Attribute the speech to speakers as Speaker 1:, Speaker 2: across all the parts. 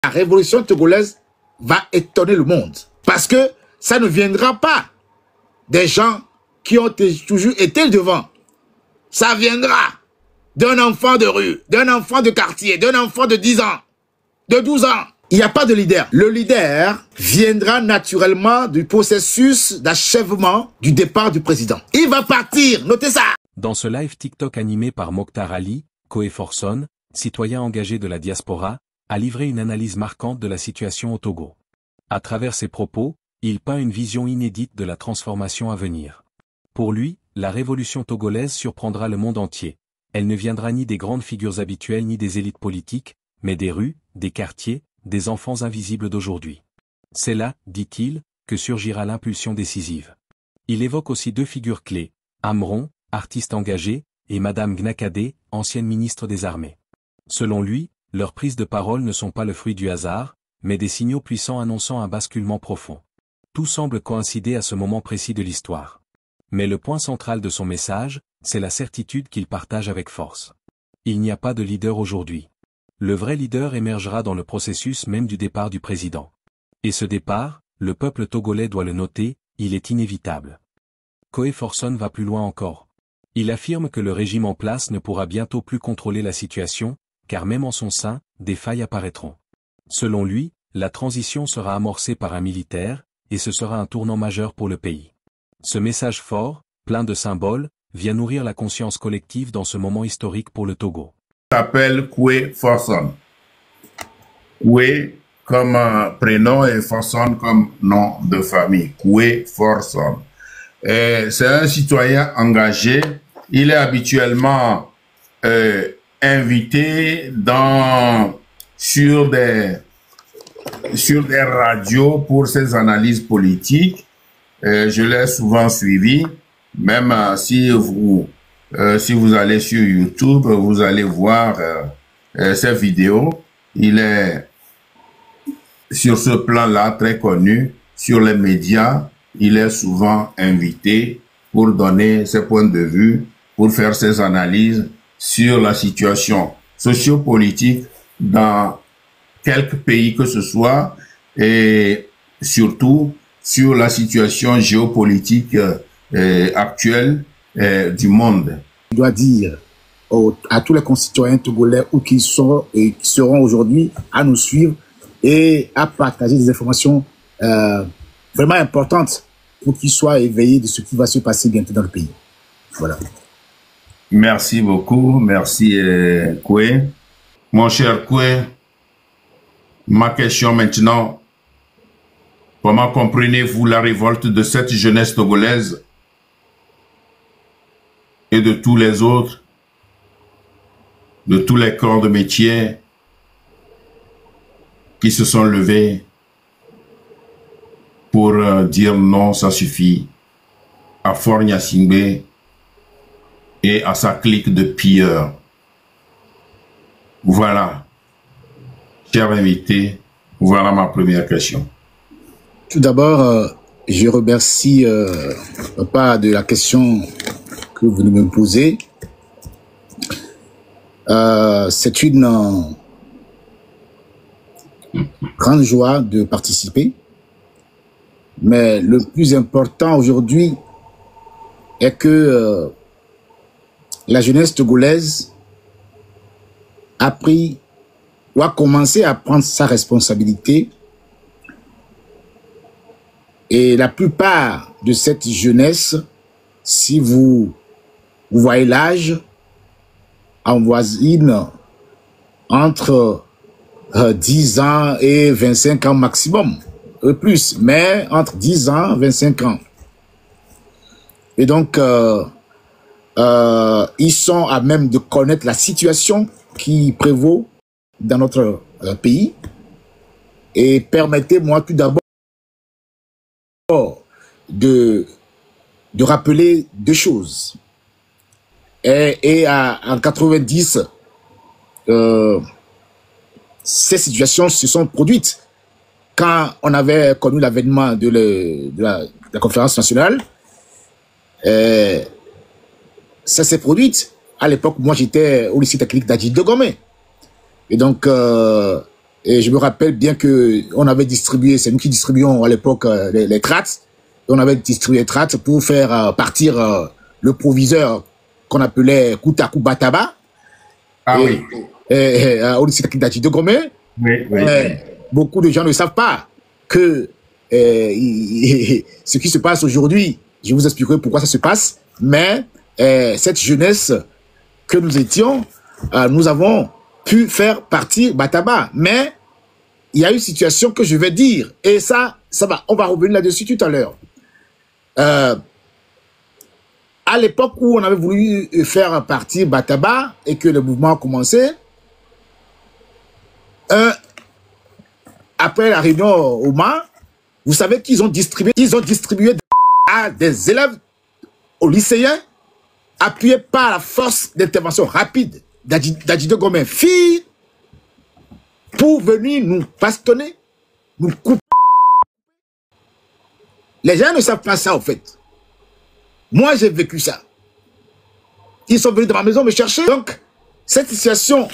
Speaker 1: La révolution togolaise va étonner le monde. Parce que ça ne viendra pas des gens qui ont toujours été devant. Ça viendra d'un enfant de rue, d'un enfant de quartier, d'un enfant de 10 ans, de 12 ans. Il n'y a pas de leader. Le leader viendra naturellement du processus d'achèvement du départ du président. Il va partir, notez ça.
Speaker 2: Dans ce live TikTok animé par Mokhtar Ali, Koé Forson, citoyen engagé de la diaspora, a livré une analyse marquante de la situation au Togo. À travers ses propos, il peint une vision inédite de la transformation à venir. Pour lui, la révolution togolaise surprendra le monde entier. Elle ne viendra ni des grandes figures habituelles ni des élites politiques, mais des rues, des quartiers, des enfants invisibles d'aujourd'hui. C'est là, dit-il, que surgira l'impulsion décisive. Il évoque aussi deux figures clés, Amron, artiste engagé, et Madame Gnakadé, ancienne ministre des Armées. Selon lui, leurs prises de parole ne sont pas le fruit du hasard, mais des signaux puissants annonçant un basculement profond. Tout semble coïncider à ce moment précis de l'histoire. Mais le point central de son message, c'est la certitude qu'il partage avec force. Il n'y a pas de leader aujourd'hui. Le vrai leader émergera dans le processus même du départ du président. Et ce départ, le peuple togolais doit le noter, il est inévitable. Koé Forson va plus loin encore. Il affirme que le régime en place ne pourra bientôt plus contrôler la situation, car même en son sein, des failles apparaîtront. Selon lui, la transition sera amorcée par un militaire, et ce sera un tournant majeur pour le pays. Ce message fort, plein de symboles, vient nourrir la conscience collective dans ce moment historique pour le Togo.
Speaker 3: S'appelle Koé Forson. Koé comme prénom et Forson comme nom de famille. Koé Forson. C'est un citoyen engagé. Il est habituellement invité sur des radios pour ses analyses politiques. Je l'ai souvent suivi. Même si vous allez sur YouTube, vous allez voir ses vidéos. Il est sur ce plan-là très connu. Sur les médias, il est souvent invité pour donner ses points de vue, pour faire ses analyses sur la situation sociopolitique dans quelques pays que ce soit et surtout sur la situation géopolitique actuelle du monde.
Speaker 1: Je dois dire à tous les concitoyens togolais où qu'ils sont et qui seront aujourd'hui à nous suivre et à partager des informations vraiment importantes pour qu'ils soient éveillés de ce qui va se passer bientôt dans le pays. Voilà.
Speaker 3: Merci beaucoup. Merci Koé. Mon cher Koé, ma question maintenant, comment comprenez-vous la révolte de cette jeunesse togolaise et de tous les autres, de tous les corps de métier qui se sont levés pour dire non, ça suffit à Faure Gnassingbé et à sa clique de pilleurs. Voilà, cher invité, voilà ma première question.
Speaker 1: Tout d'abord, je remercie pas de la question que vous me posez. C'est une grande joie de participer. Mais le plus important aujourd'hui est que la jeunesse togolaise a pris ou a commencé à prendre sa responsabilité. Et la plupart de cette jeunesse, si vous voyez l'âge, avoisine entre 10 ans et 25 ans maximum. Plus, mais entre 10 ans et 25 ans. Et donc, ils sont à même de connaître la situation qui prévaut dans notre pays. Et permettez-moi tout d'abord de rappeler deux choses. En 90, ces situations se sont produites. Quand on avait connu l'avènement de la conférence nationale, ça s'est produit. À l'époque, moi, j'étais au lycée technique d'Adji Dogomé. Et donc, Et je me rappelle bien que on avait distribué, c'est nous qui distribuions à l'époque les tracts. On avait distribué les tracts pour faire partir le proviseur qu'on appelait Koutakou Bataba.
Speaker 3: Ah oui.
Speaker 1: Au lycée Daji de Gomé.
Speaker 3: Oui, oui.
Speaker 1: Beaucoup de gens ne savent pas que ce qui se passe aujourd'hui, je vous expliquerai pourquoi ça se passe, mais cette jeunesse que nous étions, nous avons pu faire partir Bataba. Mais il y a une situation que je vais dire, et ça va, on va revenir là-dessus tout à l'heure. À l'époque où on avait voulu faire partir Bataba et que le mouvement a commencé, après la réunion au Mans, vous savez qu'ils ont distribué à des élèves, aux lycéens, appuyés par la force d'intervention rapide d'Adjido Gomé, fille, pour venir nous bastonner, nous couper. Les gens ne savent pas ça, en fait. Moi, j'ai vécu ça. Ils sont venus dans ma maison me chercher. Donc, cette situation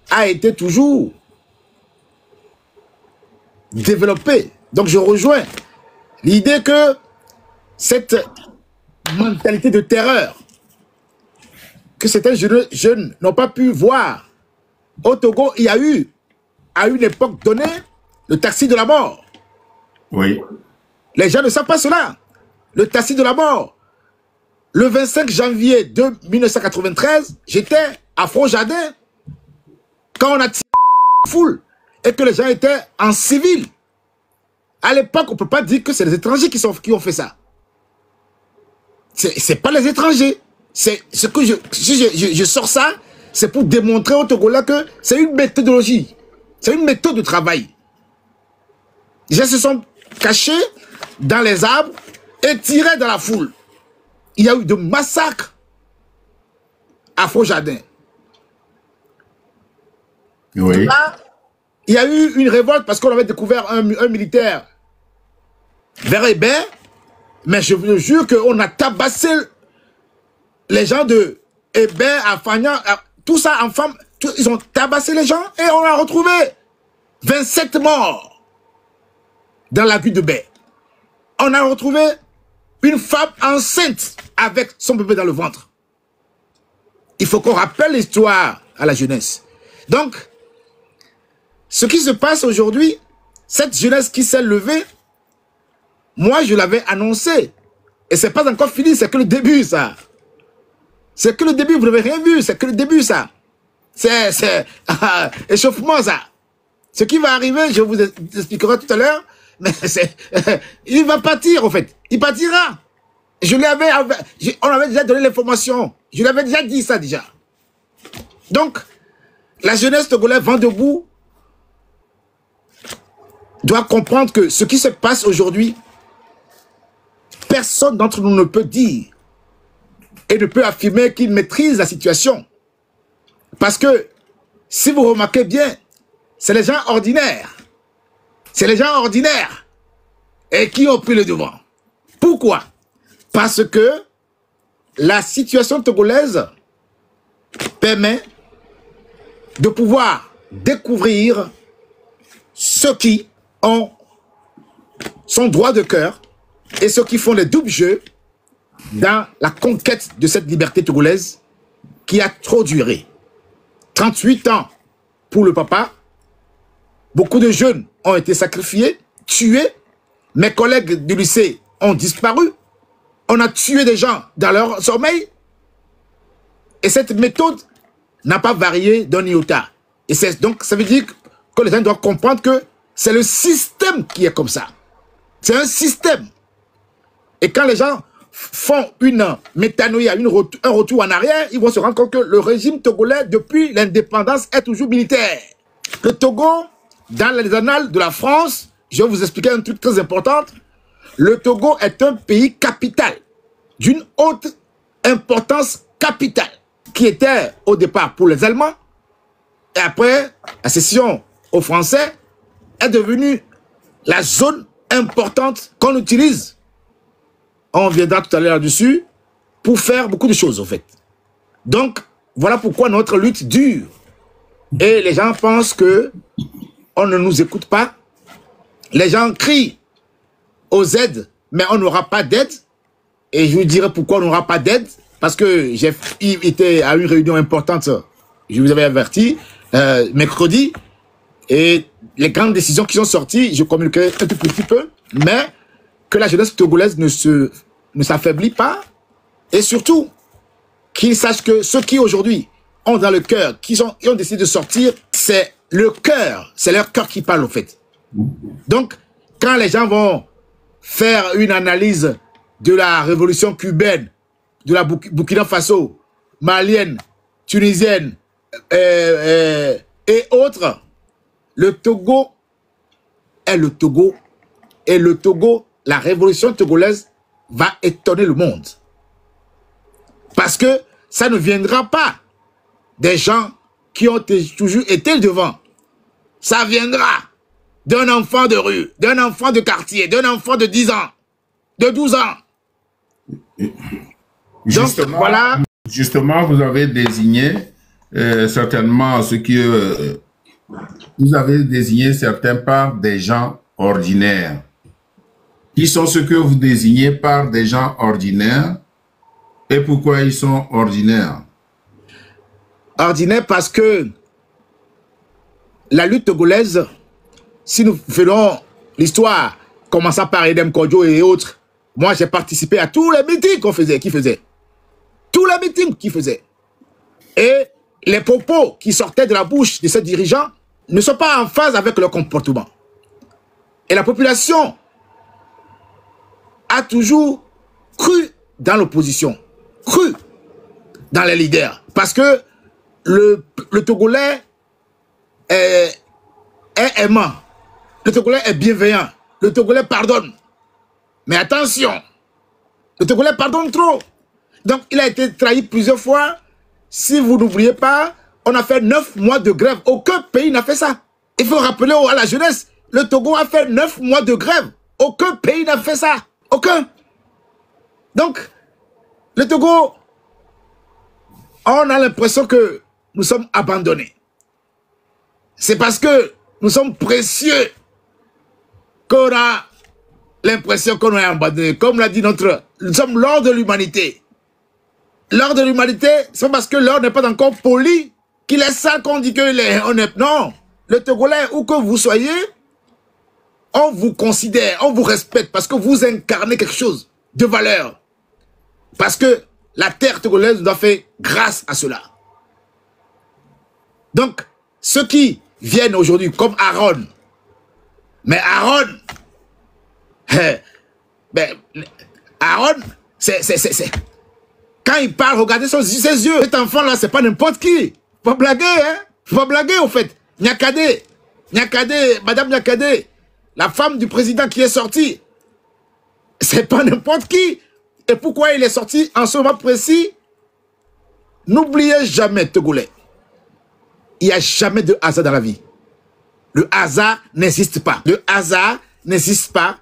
Speaker 1: a été toujours développée. Donc, je rejoins l'idée que cette mentalité de terreur que certains jeunes n'ont pas pu voir. Au Togo, il y a eu, à une époque donnée, le taxi de la mort.
Speaker 3: Oui.
Speaker 1: Les gens ne savent pas cela. Le taxi de la mort. Le 25 janvier 1993, j'étais à Front-Jardin quand on a tiré la foule et que les gens étaient en civil. À l'époque, on ne peut pas dire que c'est les étrangers qui ont fait ça. C'est pas les étrangers. C'est ce que je sors ça, c'est pour démontrer aux Togolais que c'est une méthodologie. C'est une méthode de travail. Les gens se sont cachés dans les arbres et tirés dans la foule. Il y a eu de massacres à Front-Jardin.
Speaker 3: Oui.
Speaker 1: Là, il y a eu une révolte parce qu'on avait découvert un militaire vers Hébert, mais je vous jure qu'on a tabassé les gens de Hébert, à Fagnan, tout ça en femme, ils ont tabassé les gens et on a retrouvé 27 morts dans la rue de Baie. On a retrouvé une femme enceinte avec son bébé dans le ventre. Il faut qu'on rappelle l'histoire à la jeunesse. Donc, ce qui se passe aujourd'hui, cette jeunesse qui s'est levée, moi je l'avais annoncé. Et c'est pas encore fini, c'est que le début ça. C'est que le début, vous n'avez rien vu, c'est que le début ça. C'est échauffement ça. Ce qui va arriver, je vous expliquerai tout à l'heure, mais il va partir en fait. Il partira. On avait déjà donné l'information. Je l'avais déjà dit ça déjà. Donc, la jeunesse togolaise vent debout doit comprendre que ce qui se passe aujourd'hui, personne d'entre nous ne peut dire et ne peut affirmer qu'il maîtrise la situation. Parce que, si vous remarquez bien, c'est les gens ordinaires. C'est les gens ordinaires et qui ont pris le devant. Pourquoi? Parce que la situation togolaise permet de pouvoir découvrir ceux qui ont son droit de cœur et ceux qui font les doubles jeux dans la conquête de cette liberté togolaise qui a trop duré. 38 ans pour le papa. Beaucoup de jeunes ont été sacrifiés, tués. Mes collègues du lycée ont disparu. On a tué des gens dans leur sommeil. Et cette méthode n'a pas varié d'un iota. Et donc, ça veut dire que les gens doivent comprendre que c'est le système qui est comme ça. C'est un système. Et quand les gens font une métanoïa, un retour en arrière, ils vont se rendre compte que le régime togolais, depuis l'indépendance, est toujours militaire. Le Togo, dans les annales de la France, je vais vous expliquer un truc très important. Le Togo est un pays capital, d'une haute importance capitale, qui était au départ pour les Allemands, et après la cession aux Français, est devenue la zone importante qu'on utilise. On viendra tout à l'heure là-dessus pour faire beaucoup de choses, en fait. Donc, voilà pourquoi notre lutte dure. Et les gens pensent que on ne nous écoute pas. Les gens crient aux aides, mais on n'aura pas d'aide. Et je vous dirai pourquoi on n'aura pas d'aide. Parce que j'ai été à une réunion importante, je vous avais averti, mercredi. Et les grandes décisions qui sont sorties, je communiquerai un tout petit peu, mais que la jeunesse togolaise ne s'affaiblit pas. Et surtout, qu'ils sachent que ceux qui aujourd'hui ont dans le cœur, qui ont décidé de sortir, c'est le cœur, c'est leur cœur qui parle au fait. Donc, quand les gens vont faire une analyse de la révolution cubaine, de la Burkina Faso, malienne, tunisienne et autres, le Togo est le Togo. Et le Togo, la révolution togolaise va étonner le monde. Parce que ça ne viendra pas des gens qui ont toujours été devant. Ça viendra d'un enfant de rue, d'un enfant de quartier, d'un enfant de 10 ans, de 12 ans.
Speaker 3: Justement,
Speaker 1: donc, voilà.
Speaker 3: Justement, vous avez désigné certainement ce qui... vous avez désigné certains par des gens ordinaires. Qui sont ceux que vous désignez par des gens ordinaires et pourquoi ils sont ordinaires?
Speaker 1: Ordinaires parce que la lutte togolaise, si nous faisons l'histoire, commençant par Edem Kodjo et autres, moi j'ai participé à tous les meetings qu'ils faisaient. Tous les meetings qu'ils faisaient. Et les propos qui sortaient de la bouche de ces dirigeants ne sont pas en phase avec leur comportement. Et la population a toujours cru dans l'opposition, cru dans les leaders. Parce que le Togolais est aimant, le Togolais est bienveillant, le Togolais pardonne. Mais attention, le Togolais pardonne trop. Donc il a été trahi plusieurs fois. Si vous n'oubliez pas, on a fait 9 mois de grève. Aucun pays n'a fait ça. Il faut rappeler à la jeunesse, le Togo a fait 9 mois de grève. Aucun pays n'a fait ça. Aucun. Donc, le Togo, on a l'impression que nous sommes abandonnés. C'est parce que nous sommes précieux qu'on a l'impression qu'on est abandonné. Comme l'a dit nous sommes l'or de l'humanité. L'or de l'humanité, c'est parce que l'or n'est pas encore poli qu'il est sale qu'on dit qu'il est honnête. Non. Le Togolais, où que vous soyez, on vous considère, on vous respecte parce que vous incarnez quelque chose de valeur. Parce que la terre togolaise nous a fait grâce à cela. Donc, ceux qui viennent aujourd'hui comme Aaron, mais Aaron, c'est... Quand il parle, regardez ses yeux. Cet enfant-là, c'est pas n'importe qui. Faut pas blaguer, hein. Faut pas blaguer, au fait. Nyakade, Madame Nyakade, la femme du président qui est sortie, c'est pas n'importe qui. Et pourquoi il est sorti en ce moment précis? N'oubliez jamais, Togolais, il n'y a jamais de hasard dans la vie. Le hasard n'existe pas. Le hasard n'existe pas.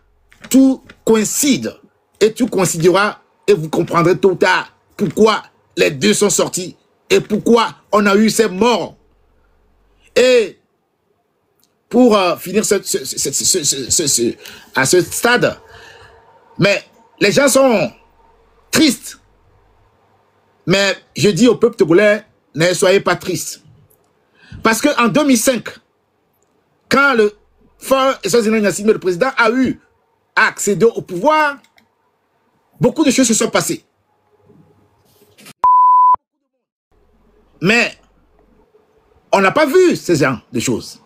Speaker 1: Tout coïncide. Et tout coïncidera. Et vous comprendrez tôt ou tard pourquoi les deux sont sortis. Et pourquoi on a eu ces morts. Et pour finir à ce stade, mais les gens sont tristes. Mais je dis au peuple togolais, ne soyez pas tristes. Parce qu'en 2005, quand le fort le président a eu à accéder au pouvoir, beaucoup de choses se sont passées. Mais on n'a pas vu ces genre de choses.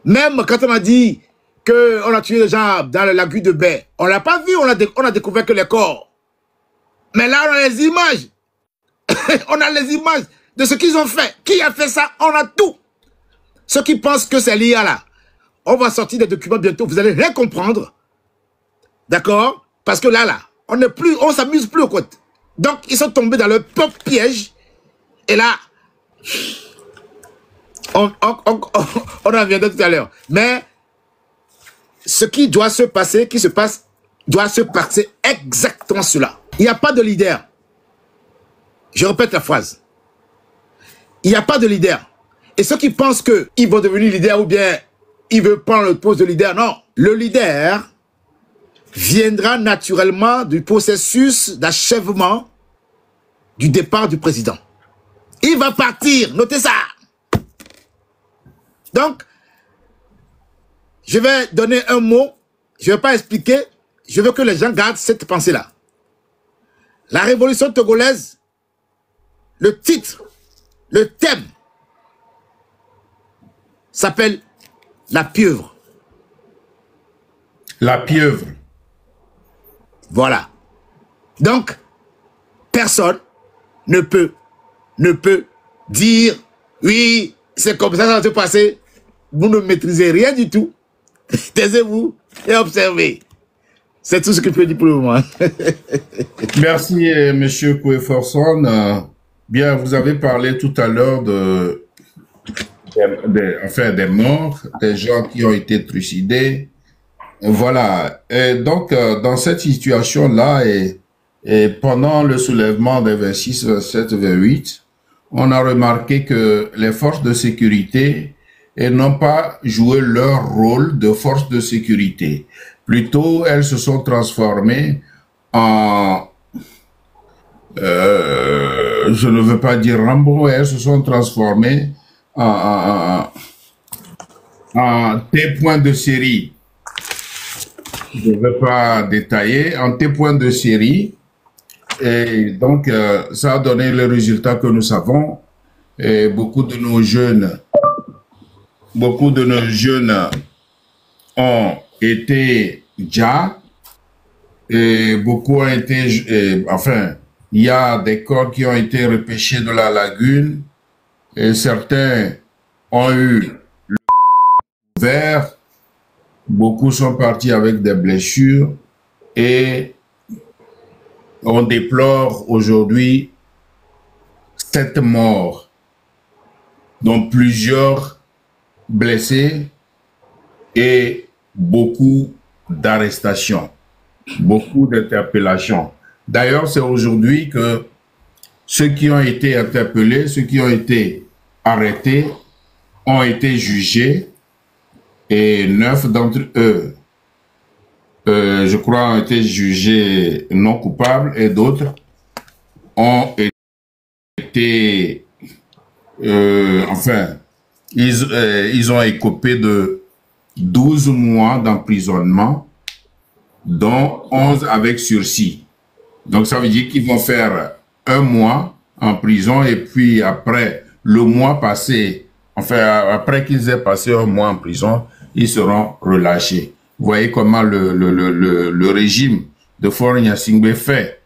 Speaker 1: Même quand on a dit qu'on a tué les gens dans le lagon de Baie, on ne l'a pas vu, on a découvert que les corps. Mais là, on a les images. On a les images de ce qu'ils ont fait. Qui a fait ça? On a tout. Ceux qui pensent que c'est l'IA là, on va sortir des documents bientôt, vous allez rien comprendre. D'accord? Parce que là, on s'amuse plus au côté. Donc, ils sont tombés dans leur propre piège. Et là, on en reviendra tout à l'heure. Mais ce qui doit se passer, doit se passer exactement cela. Il n'y a pas de leader. Je répète la phrase. Il n'y a pas de leader. Et ceux qui pensent qu'ils vont devenir leader ou bien il veut prendre le poste de leader. Non, le leader viendra naturellement du processus d'achèvement du départ du président. Il va partir, notez ça. Donc, je vais donner un mot, je ne vais pas expliquer, je veux que les gens gardent cette pensée-là. La révolution togolaise, le titre, le thème, s'appelle la pieuvre.
Speaker 3: La pieuvre.
Speaker 1: Voilà. Donc, personne ne peut dire, oui, c'est comme ça va se passer. Vous ne maîtrisez rien du tout. Taisez-vous et observez. C'est tout ce que je peux dire pour le moment.
Speaker 3: Merci, Monsieur Koué-Forson. Bien, vous avez parlé tout à l'heure des morts, des gens qui ont été trucidés. Voilà. Et donc, dans cette situation-là, et pendant le soulèvement des 26, 27, 28, on a remarqué que les forces de sécurité n'ont pas joué leur rôle de force de sécurité. Plutôt, elles se sont transformées en... je ne veux pas dire Rambo, elles se sont transformées en témoins de série. Je ne veux pas détailler, en témoins de série. Et donc, ça a donné le résultat que nous savons. Et beaucoup de nos jeunes ont été déjà, et beaucoup ont été, enfin, il y a des corps qui ont été repêchés de la lagune, et certains ont eu le vert, beaucoup sont partis avec des blessures, et on déplore aujourd'hui 7 morts, dont plusieurs blessés et beaucoup d'arrestations, beaucoup d'interpellations. D'ailleurs, c'est aujourd'hui que ceux qui ont été interpellés, ceux qui ont été arrêtés, ont été jugés et 9 d'entre eux, je crois, ont été jugés non coupables et d'autres ont été, enfin, ils ont écopé de 12 mois d'emprisonnement, dont 11 avec sursis. Donc, ça veut dire qu'ils vont faire 1 mois en prison et puis après le mois passé, enfin, après qu'ils aient passé 1 mois en prison, ils seront relâchés. Vous voyez comment le régime de Faure Gnassingbé fait,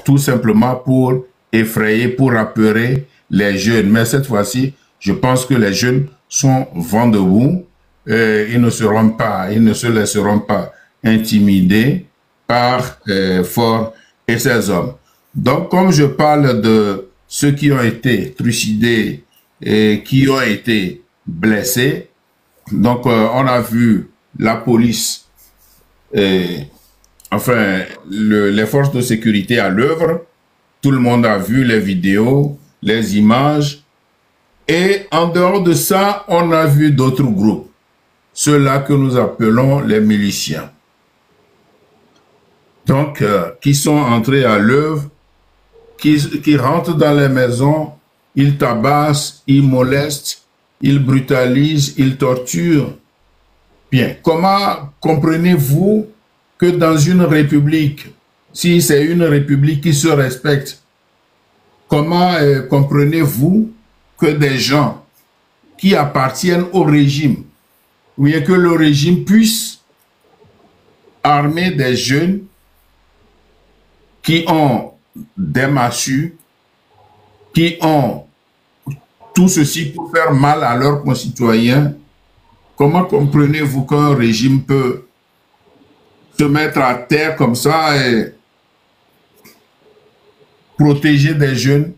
Speaker 3: tout simplement pour effrayer, pour apeurer les jeunes. Mais cette fois-ci, je pense que les jeunes sont vent debout. Ils ne se laisseront pas intimider par Faure et ses hommes. Donc, comme je parle de ceux qui ont été trucidés et qui ont été blessés, donc on a vu la police, enfin, les forces de sécurité à l'œuvre. Tout le monde a vu les vidéos, les images. Et en dehors de ça, on a vu d'autres groupes. Ceux-là que nous appelons les miliciens. Donc, qui sont entrés à l'œuvre, qui rentrent dans les maisons, ils tabassent, ils molestent, ils brutalisent, ils torturent. Bien, comment comprenez-vous que dans une république, si c'est une république qui se respecte, comment comprenez-vous que des gens qui appartiennent au régime, ou bien que le régime puisse armer des jeunes qui ont des massues, qui ont tout ceci pour faire mal à leurs concitoyens? Comment comprenez-vous qu'un régime peut se mettre à terre comme ça et protéger des jeunes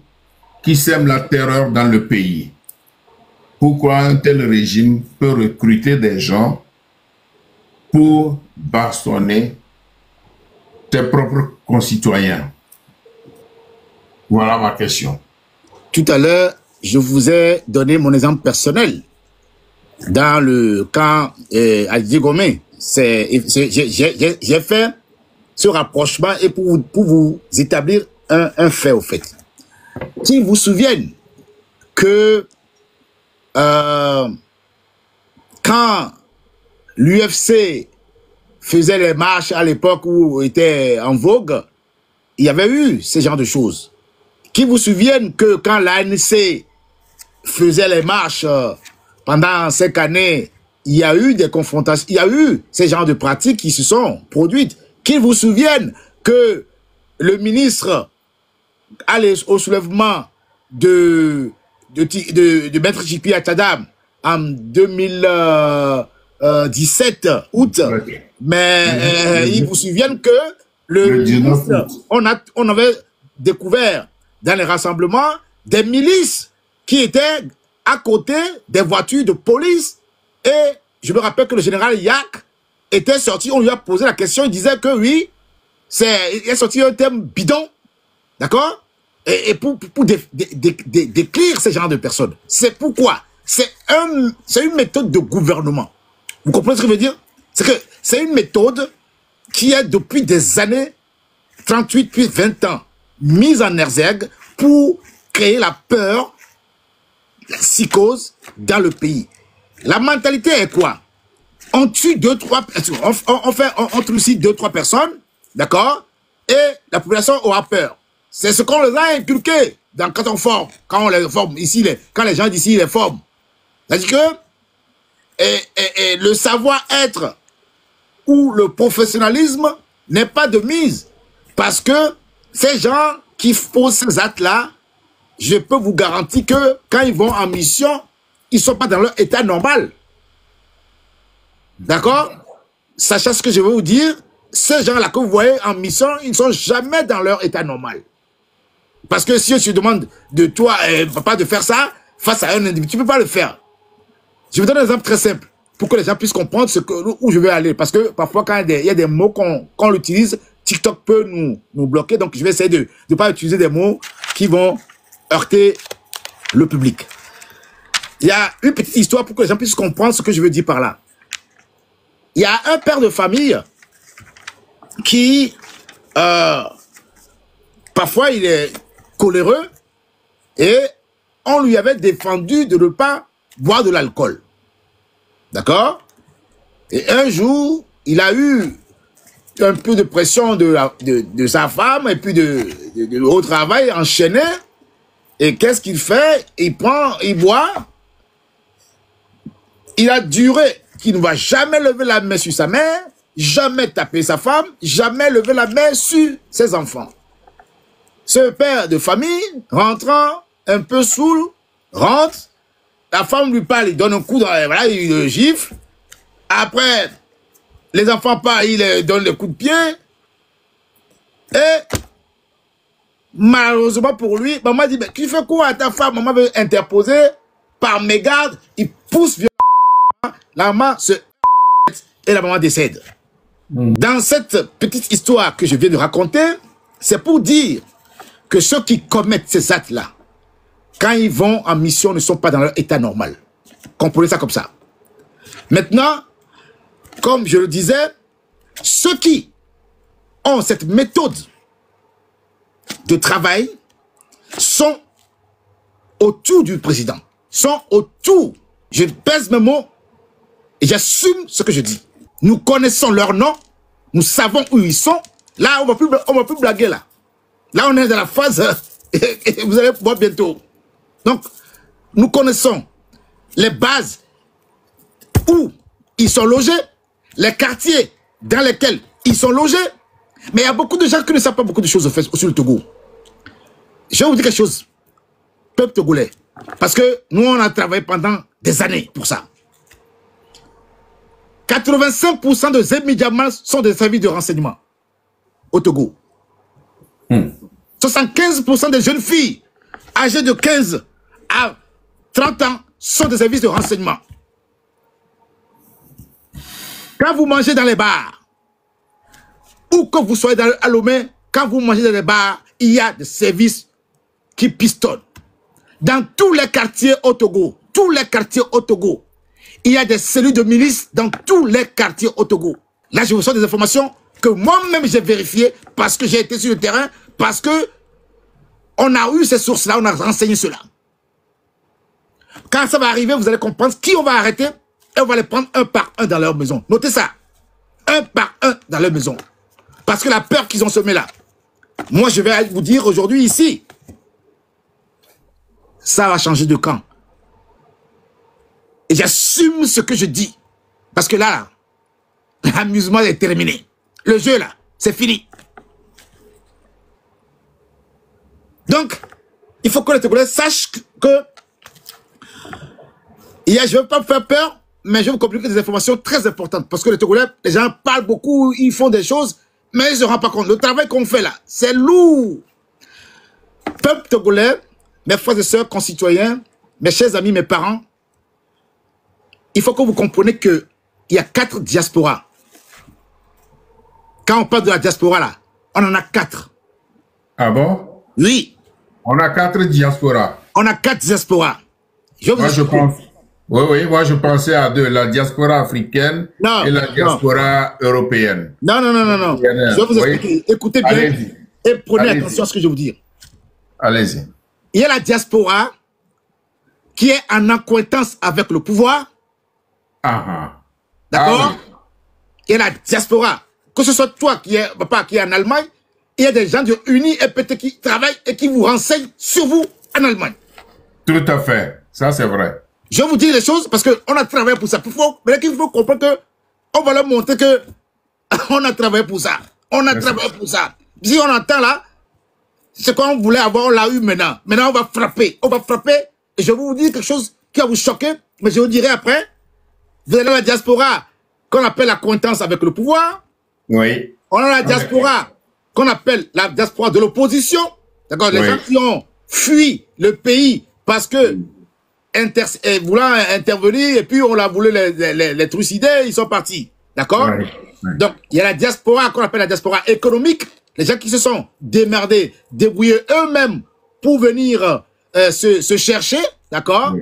Speaker 3: qui sèment la terreur dans le pays? Pourquoi un tel régime peut recruter des gens pour bastonner ses propres concitoyens? Voilà ma question.
Speaker 1: Tout à l'heure, je vous ai donné mon exemple personnel. dans le camp Aldi Gomé. J'ai fait ce rapprochement et pour vous établir un fait au fait. S'ils vous souviennent que quand l'UFC faisait les marches à l'époque où était en vogue, il y avait eu ce genre de choses. Qui vous souviennent que quand l'ANC faisait les marches pendant 5 années, il y a eu des confrontations, il y a eu ces genres de pratiques qui se sont produites. Qui vous souviennent que le ministre allait au soulèvement de Maître Djipi Atadam en 2017 août, mais ils vous souviennent que le ministre, on avait découvert dans les rassemblements des milices qui étaient à côté des voitures de police, et je me rappelle que le général Yak était sorti, on lui a posé la question, il disait que oui, il est sorti un terme bidon, d'accord, et pour décrire ce genre de personnes. C'est pourquoi c'est une méthode de gouvernement. Vous comprenez ce que je veux dire? C'est que c'est une méthode qui est depuis des années, 38 puis 20 ans, mise en exergue pour créer la peur, la psychose dans le pays. La mentalité est quoi? On tue on trucide 2-3 personnes, d'accord? Et la population aura peur. C'est ce qu'on les a inculqué quand on forme, quand on les forme ici, quand les gens d'ici les forment. C'est-à-dire que le savoir-être ou le professionnalisme n'est pas de mise. Parce que ces gens qui posent ces actes-là, je peux vous garantir que quand ils vont en mission, ils ne sont pas dans leur état normal. D'accord? Sachez ce que je veux vous dire, ces gens-là que vous voyez en mission, ils ne sont jamais dans leur état normal. Parce que si je te demande de toi, papa, de faire ça, face à un individu, tu ne peux pas le faire. Je vous donne un exemple très simple, pour que les gens puissent comprendre où je veux aller. Parce que parfois, quand il y a des mots qu'on utilise, TikTok peut nous bloquer. Donc, je vais essayer de ne pas utiliser des mots qui vont heurter le public. Il y a une petite histoire pour que les gens puissent comprendre ce que je veux dire par là. Il y a un père de famille qui, parfois, il est coléreux et on lui avait défendu de ne pas boire de l'alcool. D'accord? Et un jour, il a eu un peu de pression de sa femme et puis au travail enchaîné. Et qu'est-ce qu'il fait? Il boit. Il a duré qu'il ne va jamais lever la main sur sa mère, jamais taper sa femme, jamais lever la main sur ses enfants. Ce père de famille, rentrant un peu saoul, rentre, la femme lui parle, il donne un coup dans voilà, il le gifle. Après, les enfants partent, il leur donne le coup de pied. Et malheureusement pour lui, maman dit, tu fais quoi à ta femme? Maman veut interposer par mégarde, il pousse violemment, la maman se et la maman décède. Dans cette petite histoire que je viens de raconter, c'est pour dire que ceux qui commettent ces actes-là, quand ils vont en mission, ne sont pas dans leur état normal. Comprenez ça comme ça. Maintenant, comme je le disais, ceux qui ont cette méthode de travail sont autour du président, sont autour. Je pèse mes mots et j'assume ce que je dis. Nous connaissons leur nom, nous savons où ils sont. Là, on ne va plus blaguer là. Là, on est dans la phase et vous allez voir bientôt. Donc, nous connaissons les bases où ils sont logés, les quartiers dans lesquels ils sont logés. Mais il y a beaucoup de gens qui ne savent pas beaucoup de choses sur le Togo. Je vais vous dire quelque chose, peuple togolais. Parce que nous, on a travaillé pendant des années pour ça. 85% des médicaments sont des services de renseignement au Togo. 75% des jeunes filles âgées de 15 à 30 ans sont des services de renseignement. Quand vous mangez dans les bars, ou que vous soyez à Lomé, quand vous mangez dans les bars, il y a des services qui pistonnent. Dans tous les quartiers au Togo, Il y a des cellules de milices dans tous les quartiers au Togo. Là, je vous sors des informations que moi-même j'ai vérifiées parce que j'ai été sur le terrain, parce que on a eu ces sources-là, on a renseigné cela. Quand ça va arriver, vous allez comprendre qui on va arrêter et on va les prendre un par un dans leur maison. Notez ça. Un par un dans leur maison. Parce que la peur qu'ils ont semée là. Moi, je vais vous dire aujourd'hui ici, ça va changer de camp. Et j'assume ce que je dis. Parce que là, l'amusement est terminé. Le jeu là, c'est fini. Donc, il faut que les Togolais sachent que je ne veux pas vous faire peur, mais je vais vous communiquer des informations très importantes. Parce que les Togolais, les gens parlent beaucoup, ils font des choses, mais ils ne se rendent pas compte. Le travail qu'on fait là, c'est lourd. Peuple togolais, mes frères et sœurs, concitoyens, mes chers amis, mes parents, il faut que vous compreniez qu'il y a 4 diasporas. Quand on parle de la diaspora là, on en a 4.
Speaker 3: Ah bon?
Speaker 1: Oui.
Speaker 3: On a 4 diasporas.
Speaker 1: On a 4 diasporas.
Speaker 3: Moi, je pensais à 2, la diaspora africaine et la diaspora européenne.
Speaker 1: Non. Je vais vous expliquer. Écoutez bien et prenez attention à ce que je vais vous dire.
Speaker 3: Allez-y.
Speaker 1: Il y a la diaspora qui est en accointance avec le pouvoir. D'accord? Il y a la diaspora. Que ce soit toi qui est, papa, qui est en Allemagne, il y a des gens de unis et peut-être qui travaillent et qui vous renseignent sur vous en Allemagne.
Speaker 3: Tout à fait. Ça, c'est vrai.
Speaker 1: Je vais vous dire les choses parce qu'on a travaillé pour ça. Il faut comprendre que on va leur montrer que on a travaillé pour ça. On a travaillé pour ça. Si on entend là, ce qu'on voulait avoir, on l'a eu maintenant. Maintenant, on va frapper. On va frapper. Et je vais vous dire quelque chose qui va vous choquer, mais je vous dirai après. Vous avez la diaspora qu'on appelle l'accointance avec le pouvoir.
Speaker 3: Oui.
Speaker 1: On a la diaspora qu'on appelle la diaspora de l'opposition. D'accord? Les gens qui ont fui le pays parce que voulant intervenir et puis on l'a voulu les trucider, ils sont partis. D'accord? Donc, il y a la diaspora qu'on appelle la diaspora économique. Les gens qui se sont démerdés, débrouillés eux-mêmes pour venir se chercher. D'accord?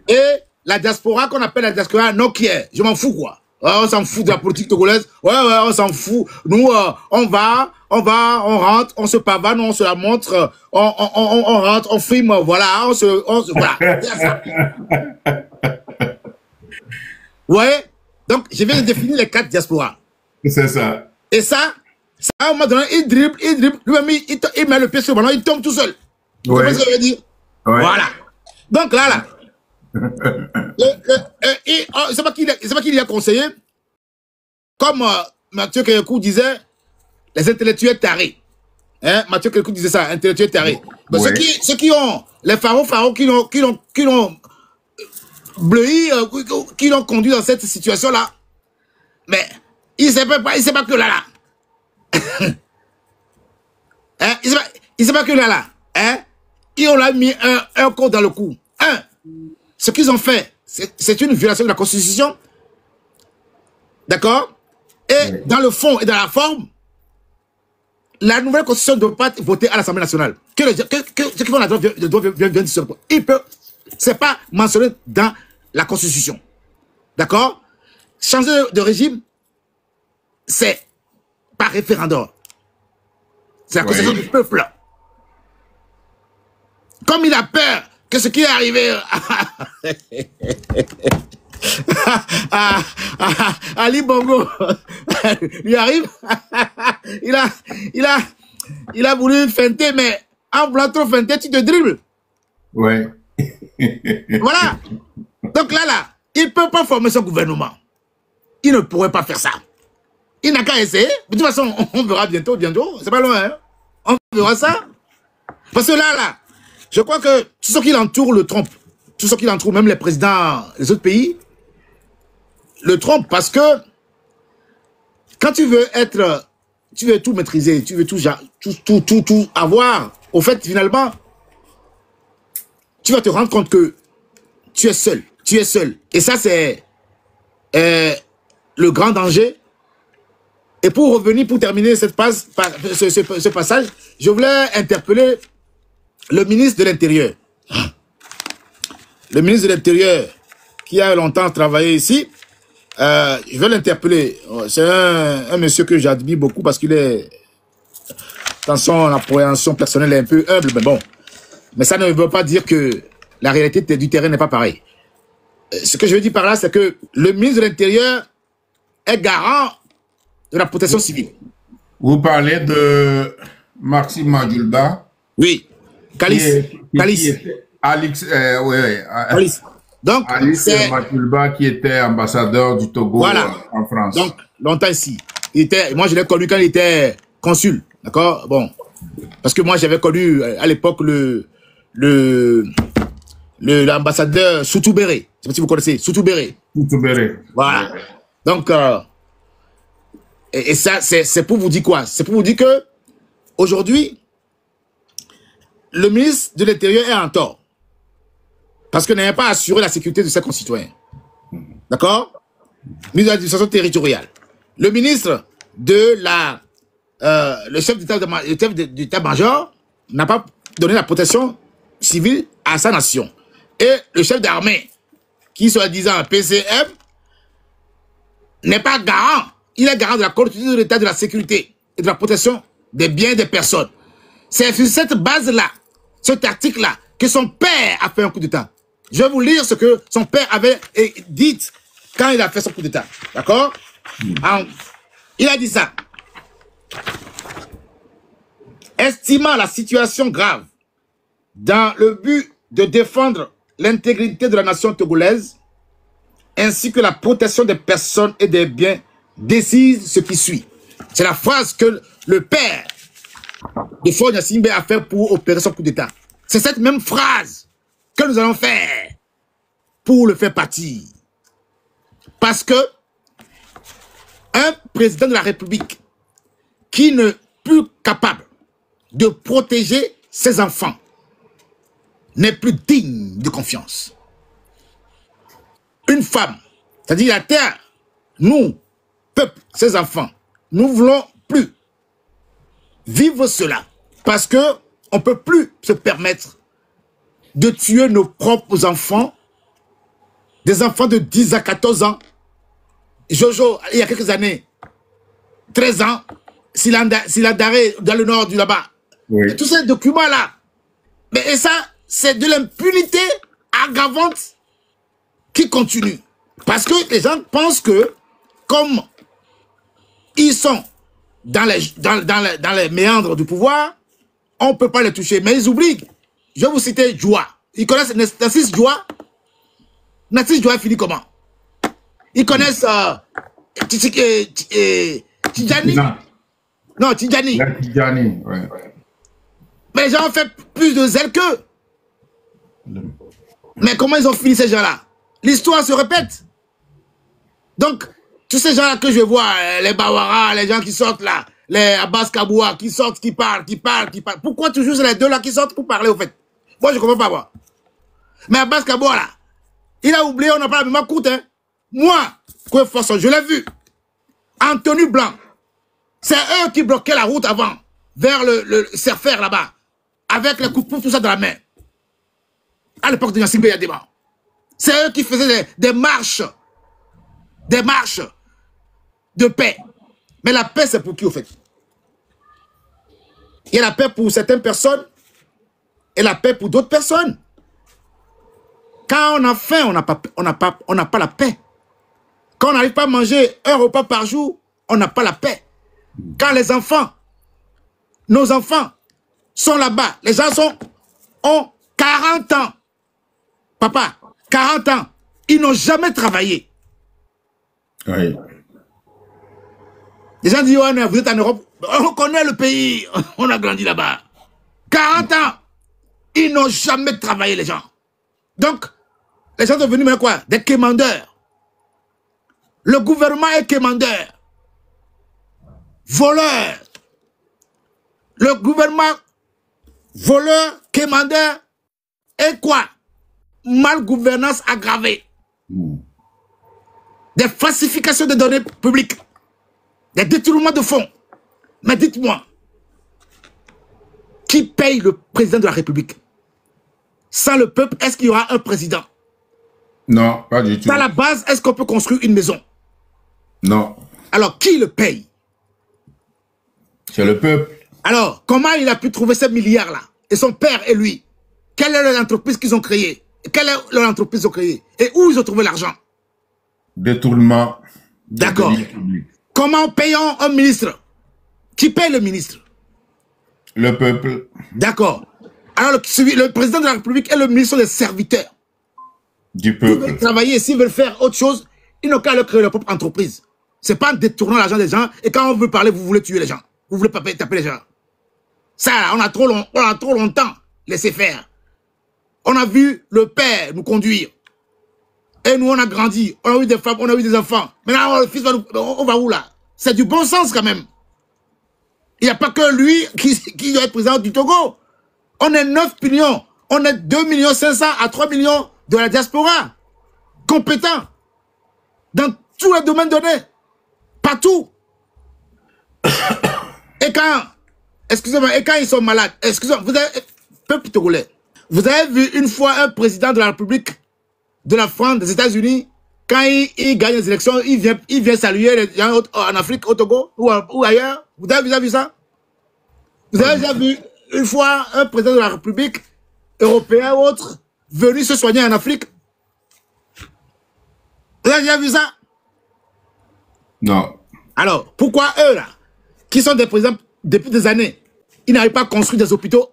Speaker 1: Et la diaspora qu'on appelle la diaspora noquière. Je m'en fous, quoi. On s'en fout de la politique togolaise. Ouais, on s'en fout. Nous, on rentre, on se pavane, on se la montre, on rentre, on filme, voilà, voilà. Ouais. Donc, je viens de définir les 4 diasporas. C'est ça. Et ça, à un moment donné, il dribble, lui-même, il met le pied sur le ballon, il tombe tout seul. Vous comprenez ce que je veux dire? Voilà. Donc là, c'est pas qu'il a conseillé, comme Mathieu Kérékou disait, les intellectuels tarés. Hein? Mathieu Kérékou disait ça, intellectuels tarés. Ceux qui ont, les pharaons qui l'ont bleui, qui l'ont conduit dans cette situation-là, mais il ne sait pas que là. Hein? Il ne sait pas que là. Hein? Ils ont mis un code dans le cou. Ce qu'ils ont fait, c'est une violation de la Constitution. D'accord? Et dans le fond et dans la forme, la nouvelle Constitution ne doit pas être votée à l'Assemblée nationale. Ceux qui font la droite viennent sur le point. Ce n'est pas mentionné dans la Constitution. D'accord? Changer de régime, c'est par référendum. C'est la Constitution du peuple. Comme il a peur que ce qui est arrivé à Ali Bongo lui arrive, il a voulu feinter, mais en voulant trop feinter, tu te dribbles. Ouais. Voilà. Donc là, il ne peut pas former son gouvernement. Il ne pourrait pas faire ça. Il n'a qu'à essayer. De toute façon, on verra bientôt. C'est pas loin. Hein? On verra ça. Parce que là, je crois que tous ceux qui l'entourent le trompent. Tous ceux qui l'entourent, même les présidents des autres pays, le trompent parce que quand tu veux tout maîtriser, tu veux tout avoir, au fait, finalement, tu vas te rendre compte que tu es seul. Tu es seul. Et ça, c'est le grand danger. Et pour revenir, pour terminer ce passage, je voulais interpeller le ministre de l'Intérieur. Le ministre de l'Intérieur qui a longtemps travaillé ici. Je vais l'interpeller. C'est un monsieur que j'admire beaucoup parce qu'il est, dans son appréhension personnelle, est un peu humble, mais bon. Mais ça ne veut pas dire que la réalité du terrain n'est pas pareille. Ce que je veux dire par là, c'est que le ministre de l'Intérieur est garant de la protection civile.
Speaker 3: Vous parlez de Maxime Madjoulba.
Speaker 1: Oui. Calice.
Speaker 3: Alix,
Speaker 1: Calice. Donc,
Speaker 3: Alice Madjoulba qui était ambassadeur du Togo
Speaker 1: voilà.
Speaker 3: En France.
Speaker 1: Donc, longtemps ici. Moi, je l'ai connu quand il était consul. D'accord? Bon. Parce que moi, j'avais connu à l'époque l'ambassadeur Soutoubéré. Je ne sais pas si vous connaissez. Soutoubéré.
Speaker 3: Soutoubéré.
Speaker 1: Voilà. Donc, et ça, c'est pour vous dire quoi? C'est pour vous dire que aujourd'hui, le ministre de l'Intérieur est en tort. Parce qu'il n'avait pas assuré la sécurité de ses concitoyens. D'accord? Ministre de l'administration territoriale. Le ministre de le chef d'état-major n'a pas donné la protection civile à sa nation. Et le chef d'armée, qui soi-disant PCM, n'est pas garant. Il est garant de la continuité de l'état de la sécurité et de la protection des biens des personnes. C'est sur cette base-là, cet article-là, que son père a fait un coup d'État. Je vais vous lire ce que son père avait dit quand il a fait son coup d'État. D'accord? Il a dit ça. Estimant la situation grave, dans le but de défendre l'intégrité de la nation togolaise, ainsi que la protection des personnes et des biens, décise ce qui suit. C'est la phrase que le père de Faure Gnassingbé a fait pour opérer son coup d'État. C'est cette même phrase que nous allons faire pour le faire partir. Parce que un président de la République qui n'est plus capable de protéger ses enfants n'est plus digne de confiance. Une femme, c'est-à-dire la terre, nous, peuple, ses enfants, nous ne voulons plus vivre cela parce que on ne peut plus se permettre de tuer nos propres enfants, des enfants de 10 à 14 ans. Jojo, il y a quelques années, 13 ans, Siladaré dans le nord du là-bas. Oui. Et tous ces documents-là. Mais ça, c'est de l'impunité aggravante qui continue. Parce que les gens pensent que, comme ils sont dans les méandres du pouvoir, on ne peut pas les toucher. Mais ils oublient. Je vais vous citer Djoua. Ils connaissent Nassis Djoua. Nassis Djoua finit comment? Ils connaissent Tidjani. Non, Tidjani.
Speaker 3: Tidjani, ouais.
Speaker 1: Mais les gens ont fait plus de zèle qu'eux. Mais comment ils ont fini ces gens-là? L'histoire se répète. Donc, tous ces gens-là que je vois, les Bawara, les gens qui sortent là, les Abbas Kaboua, qui sortent, qui parlent. Pourquoi toujours c'est les deux là qui sortent pour parler au fait? Moi, je ne comprends pas moi. Mais Abbas Kaboua là, il a oublié, on n'a pas la même courte. Hein. Moi, Koué-Forsson, je l'ai vu. En tenue blanc. C'est eux qui bloquaient la route avant, vers le Serfer là-bas, avec les coups de tout ça dans la main. À l'époque de Gnassingbé Yadema. C'est eux qui faisaient des marches de paix. Mais la paix, c'est pour qui, au fait? Il y a la paix pour certaines personnes et la paix pour d'autres personnes. Quand on a faim, on n'a pas la paix. Quand on n'arrive pas à manger un repas par jour, on n'a pas la paix. Quand les enfants, nos enfants, sont là-bas, les gens ont 40 ans. Papa, 40 ans, ils n'ont jamais travaillé.
Speaker 3: Oui.
Speaker 1: Les gens disent, oh, vous êtes en Europe, on connaît le pays, on a grandi là-bas. 40 ans, ils n'ont jamais travaillé, les gens. Donc, les gens sont venus mais quoi? Des quémandeurs. Le gouvernement est quémandeur. Voleur. Le gouvernement, voleur, quémandeur, et quoi? Malgouvernance aggravée. Des falsifications de données publiques. Des détournements de fonds. Mais dites-moi, qui paye le président de la République? Sans le peuple, est-ce qu'il y aura un président?
Speaker 3: Non, pas du tout.
Speaker 1: Dans la base, est-ce qu'on peut construire une maison?
Speaker 3: Non.
Speaker 1: Alors, qui le paye?
Speaker 3: C'est le peuple.
Speaker 1: Alors, comment il a pu trouver ces milliards-là? Et son père et lui? Quelle est l'entreprise qu'ils ont créée? Quelle est leur entreprise qu'ils ont créée? Et où ils ont trouvé l'argent?
Speaker 3: Détournement.
Speaker 1: D'accord. Comment payons un ministre? Qui paye le ministre?
Speaker 3: Le peuple.
Speaker 1: D'accord. Alors, le président de la République et le ministre sont des serviteurs.
Speaker 3: Du
Speaker 1: S'ils
Speaker 3: peuple.
Speaker 1: veulent travailler, s'ils veulent faire autre chose, ils n'ont qu'à leur créer leur propre entreprise. C'est pas en détournant l'argent des gens et quand on veut parler, vous voulez tuer les gens. Vous voulez taper les gens. Ça, on a trop longtemps laissé faire. On a vu le père nous conduire. Et nous, on a grandi. On a eu des femmes, on a eu des enfants. Maintenant, le fils va nous... On va où là? C'est du bon sens quand même. Il n'y a pas que lui qui doit être président du Togo. On est 9 millions. On est 2 500 000 à 3 millions de la diaspora. Compétents. Dans tous les domaines donnés. Partout. Et quand... Excusez-moi, et quand ils sont malades, excusez-moi, vous avez... Peuple togolais, vous avez vu une fois un président de la République de la France, des États-Unis, quand il gagne les élections, il vient saluer les gens en Afrique, au Togo, ou ailleurs. Vous avez déjà vu ça? Vous avez déjà vu une fois un président de la République européen ou autre venu se soigner en Afrique? Vous avez déjà vu ça?
Speaker 3: Non.
Speaker 1: Alors, pourquoi eux, là, qui sont des présidents depuis des années, ils n'arrivent pas à construire des hôpitaux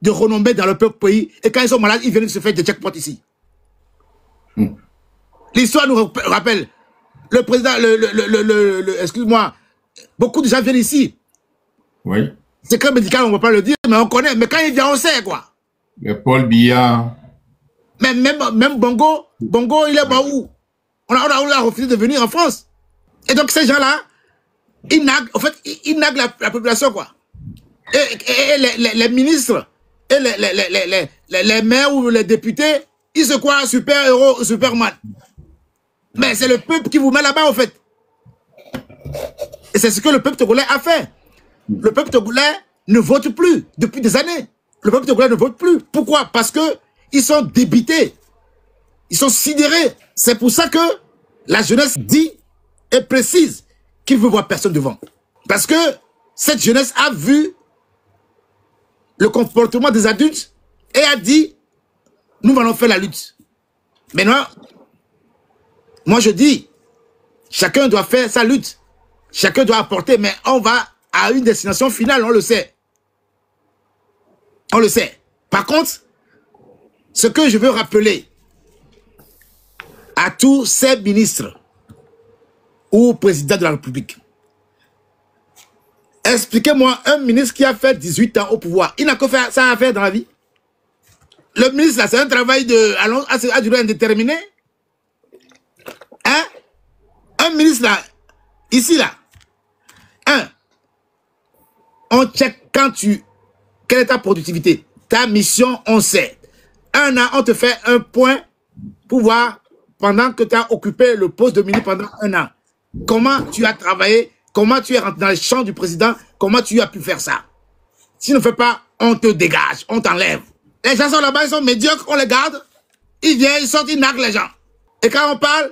Speaker 1: de renommée dans le peuple pays, et quand ils sont malades, ils viennent se faire des checkpoints ici. L'histoire nous rappelle, le président, excuse-moi, beaucoup de gens viennent ici.
Speaker 3: Oui.
Speaker 1: Secret médical, on ne va pas le dire, mais on connaît. Mais quand il vient, on sait, quoi.
Speaker 3: Le Paul Biya.
Speaker 1: Mais même Bongo, il est où? On a refusé de venir en France. Et donc, ces gens-là, ils naguent, en fait, ils naguent la population, quoi. Et les ministres, et les maires ou les députés, ils se croient super-héros, Superman. Mais c'est le peuple qui vous met là-bas, en fait. Et c'est ce que le peuple togolais a fait. Le peuple togolais ne vote plus depuis des années. Le peuple togolais ne vote plus. Pourquoi? Parce que ils sont débités. Ils sont sidérés. C'est pour ça que la jeunesse dit et précise qu'il veut voir personne devant. Parce que cette jeunesse a vu le comportement des adultes et a dit, nous allons faire la lutte. Maintenant, moi je dis, chacun doit faire sa lutte. Chacun doit apporter, mais on va à une destination finale, on le sait. On le sait. Par contre, ce que je veux rappeler à tous ces ministres ou présidents de la République, expliquez-moi un ministre qui a fait 18 ans au pouvoir. Il n'a que faire ça à faire dans la vie. Le ministre, là, c'est un travail à durée indéterminée. Hein? Un ministre, là, ici, là, on check quelle est ta productivité. Ta mission, on sait. Un an, on te fait un point pour voir, pendant que tu as occupé le poste de ministre pendant un an, comment tu as travaillé, comment tu es rentré dans les champs du président, comment tu as pu faire ça. Si tu ne fais pas, on te dégage, on t'enlève. Les gens sont là-bas, ils sont médiocres, on les garde. Ils viennent, ils sortent, ils naguent les gens. Et quand on parle,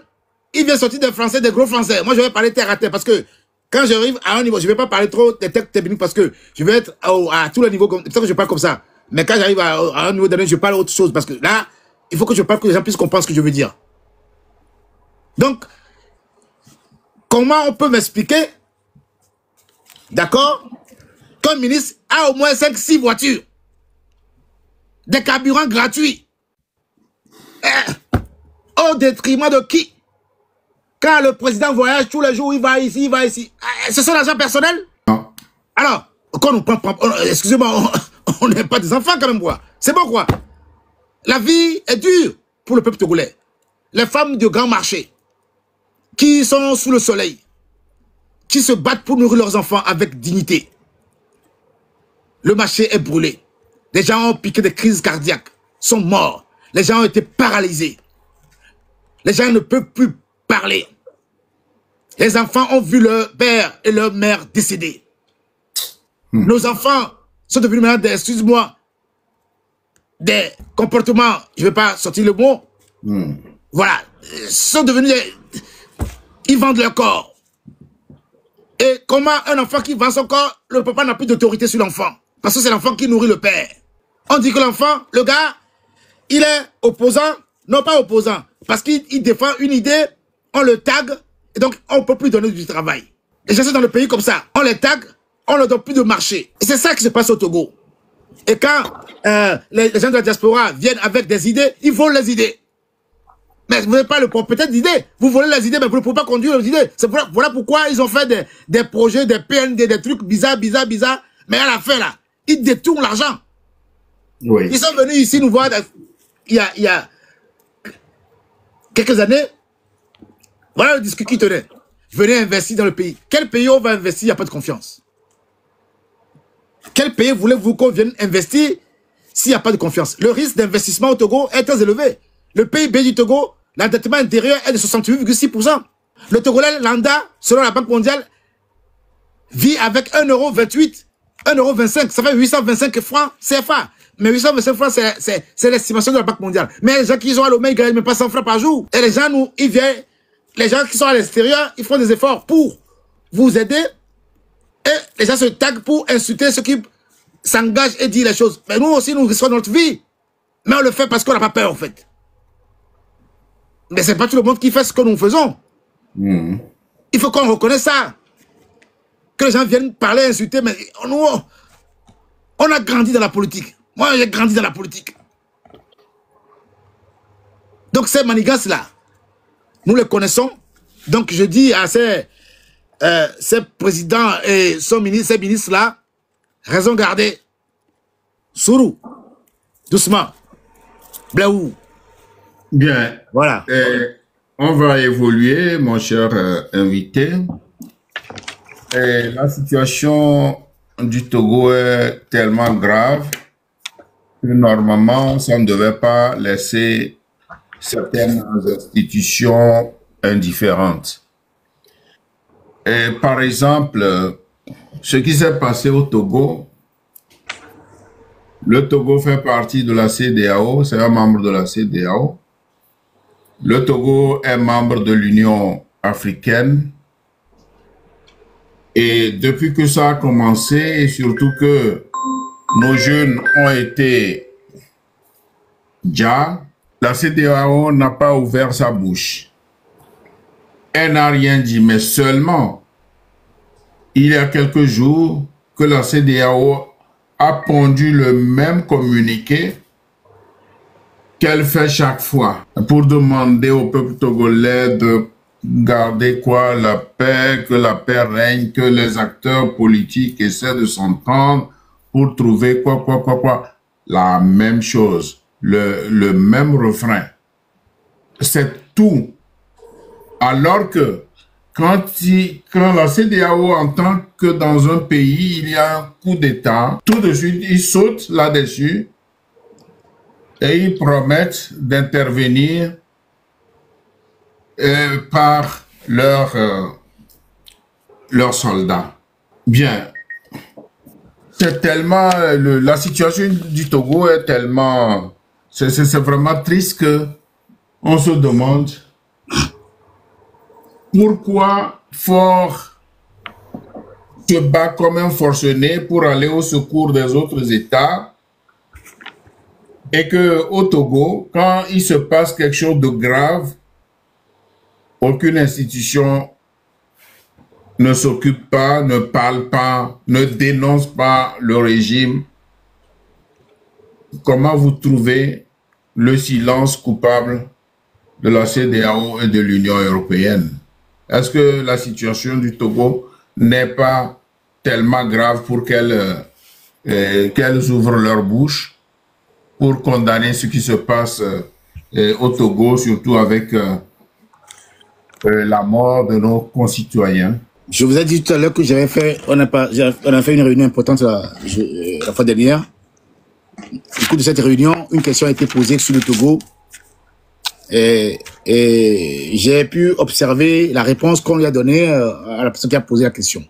Speaker 1: ils viennent sortir des Français, des gros Français. Moi, je vais parler terre à terre parce que quand j'arrive à un niveau, je ne vais pas parler trop des textes techniques parce que je vais être à tous les niveaux. C'est pour ça que je parle comme ça. Mais quand j'arrive à un niveau donné, je parle autre chose parce que là, il faut que je parle que les gens puissent comprendre ce que je veux dire. Donc, comment on peut m'expliquer, d'accord, qu'un ministre a au moins 5-6 voitures, des carburants gratuits, au détriment de qui? Quand le président voyage tous les jours, il va ici, il va ici. Ce sont l'argent personnel?
Speaker 3: Non.
Speaker 1: Alors, quand on prend, excusez-moi, on n'est pas des enfants quand même, quoi. C'est bon, quoi. La vie est dure pour le peuple togolais. Les femmes de grand marché, qui sont sous le soleil, qui se battent pour nourrir leurs enfants avec dignité. Le marché est brûlé. Les gens ont piqué des crises cardiaques, sont morts. Les gens ont été paralysés. Les gens ne peuvent plus parler. Les enfants ont vu leur père et leur mère décéder. Nos enfants sont devenus maintenant des, excuse-moi, des comportements, je ne vais pas sortir le mot, voilà, sont devenus ils vendent leur corps. Et comment un enfant qui vend son corps, le papa n'a plus d'autorité sur l'enfant? Parce que c'est l'enfant qui nourrit le père. On dit que l'enfant, le gars, il est opposant, non pas opposant, parce qu'il défend une idée, on le tag, et donc on ne peut plus donner du travail. Et je sais dans le pays comme ça, on les tag, on ne donne plus de marché. Et c'est ça qui se passe au Togo. Et quand les gens de la diaspora viennent avec des idées, ils volent les idées. Mais vous n'avez pas le propriétaire d'idées. Vous volez les idées, mais vous ne pouvez pas conduire les idées. Voilà pourquoi ils ont fait des projets, des PND, des trucs bizarres. Mais à la fin, là, ils détournent l'argent.
Speaker 3: Oui.
Speaker 1: Ils sont venus ici nous voir il y a quelques années. Voilà le discours qui tenait. Venez investir dans le pays. Quel pays on va investir, il n'y a pas de confiance? Quel pays voulez-vous qu'on vienne investir s'il n'y a pas de confiance? Le risque d'investissement au Togo est très élevé. Le PIB du Togo, l'endettement intérieur est de 68,6%. Le Togolais lambda, selon la Banque mondiale, vit avec 1,28 €, 1,25 €. Ça fait 825 francs CFA. Mais 825 francs, c'est l'estimation de la Banque mondiale. Mais les gens qui sont à Lomé, ils gagnent même pas 100 francs par jour. Et les gens, ils viennent, les gens qui sont à l'extérieur, ils font des efforts pour vous aider. Et les gens se taguent pour insulter ceux qui s'engagent et disent les choses. Mais nous aussi, nous risquons notre vie. Mais on le fait parce qu'on n'a pas peur, en fait. Mais c'est pas tout le monde qui fait ce que nous faisons. Il faut qu'on reconnaisse ça. Que les gens viennent parler, insulter, mais nous, on a grandi dans la politique. Moi, j'ai grandi dans la politique. Donc, ces manigances-là, nous les connaissons. Donc, je dis à ces présidents et ces ministres-là, raison gardée. Sourou. Doucement. Blaou.
Speaker 3: Bien.
Speaker 1: Voilà.
Speaker 3: On va évoluer, mon cher invité. La situation du Togo est tellement grave que normalement, ça ne devait pas laisser certaines institutions indifférentes. Et par exemple, ce qui s'est passé au Togo, le Togo fait partie de la CEDEAO, c'est un membre de la CEDEAO. Le Togo est membre de l'Union africaine. Et depuis que ça a commencé, et surtout que nos jeunes ont été déjà, la CEDEAO n'a pas ouvert sa bouche. Elle n'a rien dit, mais seulement, il y a quelques jours, que la CEDEAO a pondu le même communiqué qu'elle fait chaque fois pour demander au peuple togolais de garder quoi, la paix, que la paix règne, que les acteurs politiques essaient de s'entendre pour trouver quoi. La même chose, le même refrain. C'est tout. Alors que quand la CEDEAO entend que dans un pays, il y a un coup d'État, tout de suite, ils sautent là-dessus et ils promettent d'intervenir par leurs soldats. Bien. C'est tellement... la situation du Togo est tellement... C'est vraiment triste que on se demande pourquoi Fort se bat comme un forcené pour aller au secours des autres États et que au Togo, quand il se passe quelque chose de grave, aucune institution ne s'occupe pas, ne parle pas, ne dénonce pas le régime. Comment vous trouvez le silence coupable de la CEDEAO et de l'Union européenne? Est-ce que la situation du Togo n'est pas tellement grave pour qu'elles ouvrent leur bouche pour condamner ce qui se passe au Togo, surtout avec la mort de nos concitoyens?
Speaker 1: Je vous ai dit tout à l'heure que on a fait une réunion importante la fois dernière. Au cours de cette réunion, une question a été posée sur le Togo et j'ai pu observer la réponse qu'on lui a donnée à la personne qui a posé la question.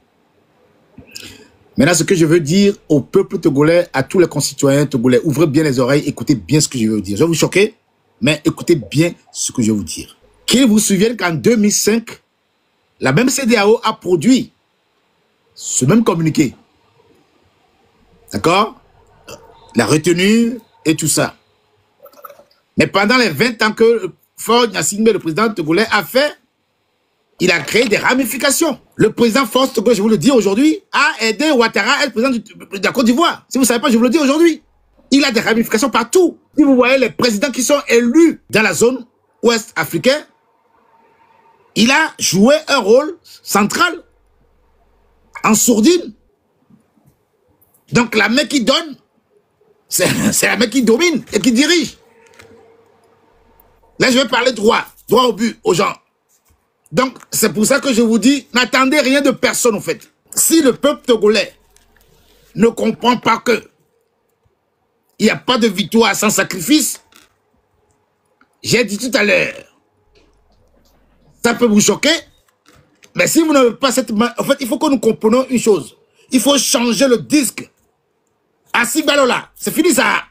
Speaker 1: Maintenant, ce que je veux dire au peuple togolais, à tous les concitoyens togolais, ouvrez bien les oreilles, écoutez bien ce que je veux dire. Je vais vous choquer, Mais écoutez bien ce que je vais vous dire. Qu'il vous souvienne qu'en 2005, la même CEDEAO a produit ce même communiqué. D'accord? La retenue et tout ça. Mais pendant les 20 ans que Faure Gnassingbé, le président togolais, a fait, il a créé des ramifications. Le président Faure Togolais, je vous le dis aujourd'hui, a aidé Ouattara à être président de la Côte d'Ivoire. Si vous ne savez pas, je vous le dis aujourd'hui. Il a des ramifications partout. Si vous voyez les présidents qui sont élus dans la zone ouest africaine, il a joué un rôle central en sourdine. Donc la main qui donne, c'est la main qui domine et qui dirige. Là, je vais parler droit au but aux gens. Donc, c'est pour ça que je vous dis, n'attendez rien de personne, en fait. Si le peuple togolais ne comprend pas que il n'y a pas de victoire sans sacrifice, j'ai dit tout à l'heure, ça peut vous choquer, mais si vous n'avez pas cette main, en fait, il faut que nous comprenions une chose. Il faut changer le disque. À Sibalola, c'est fini ça.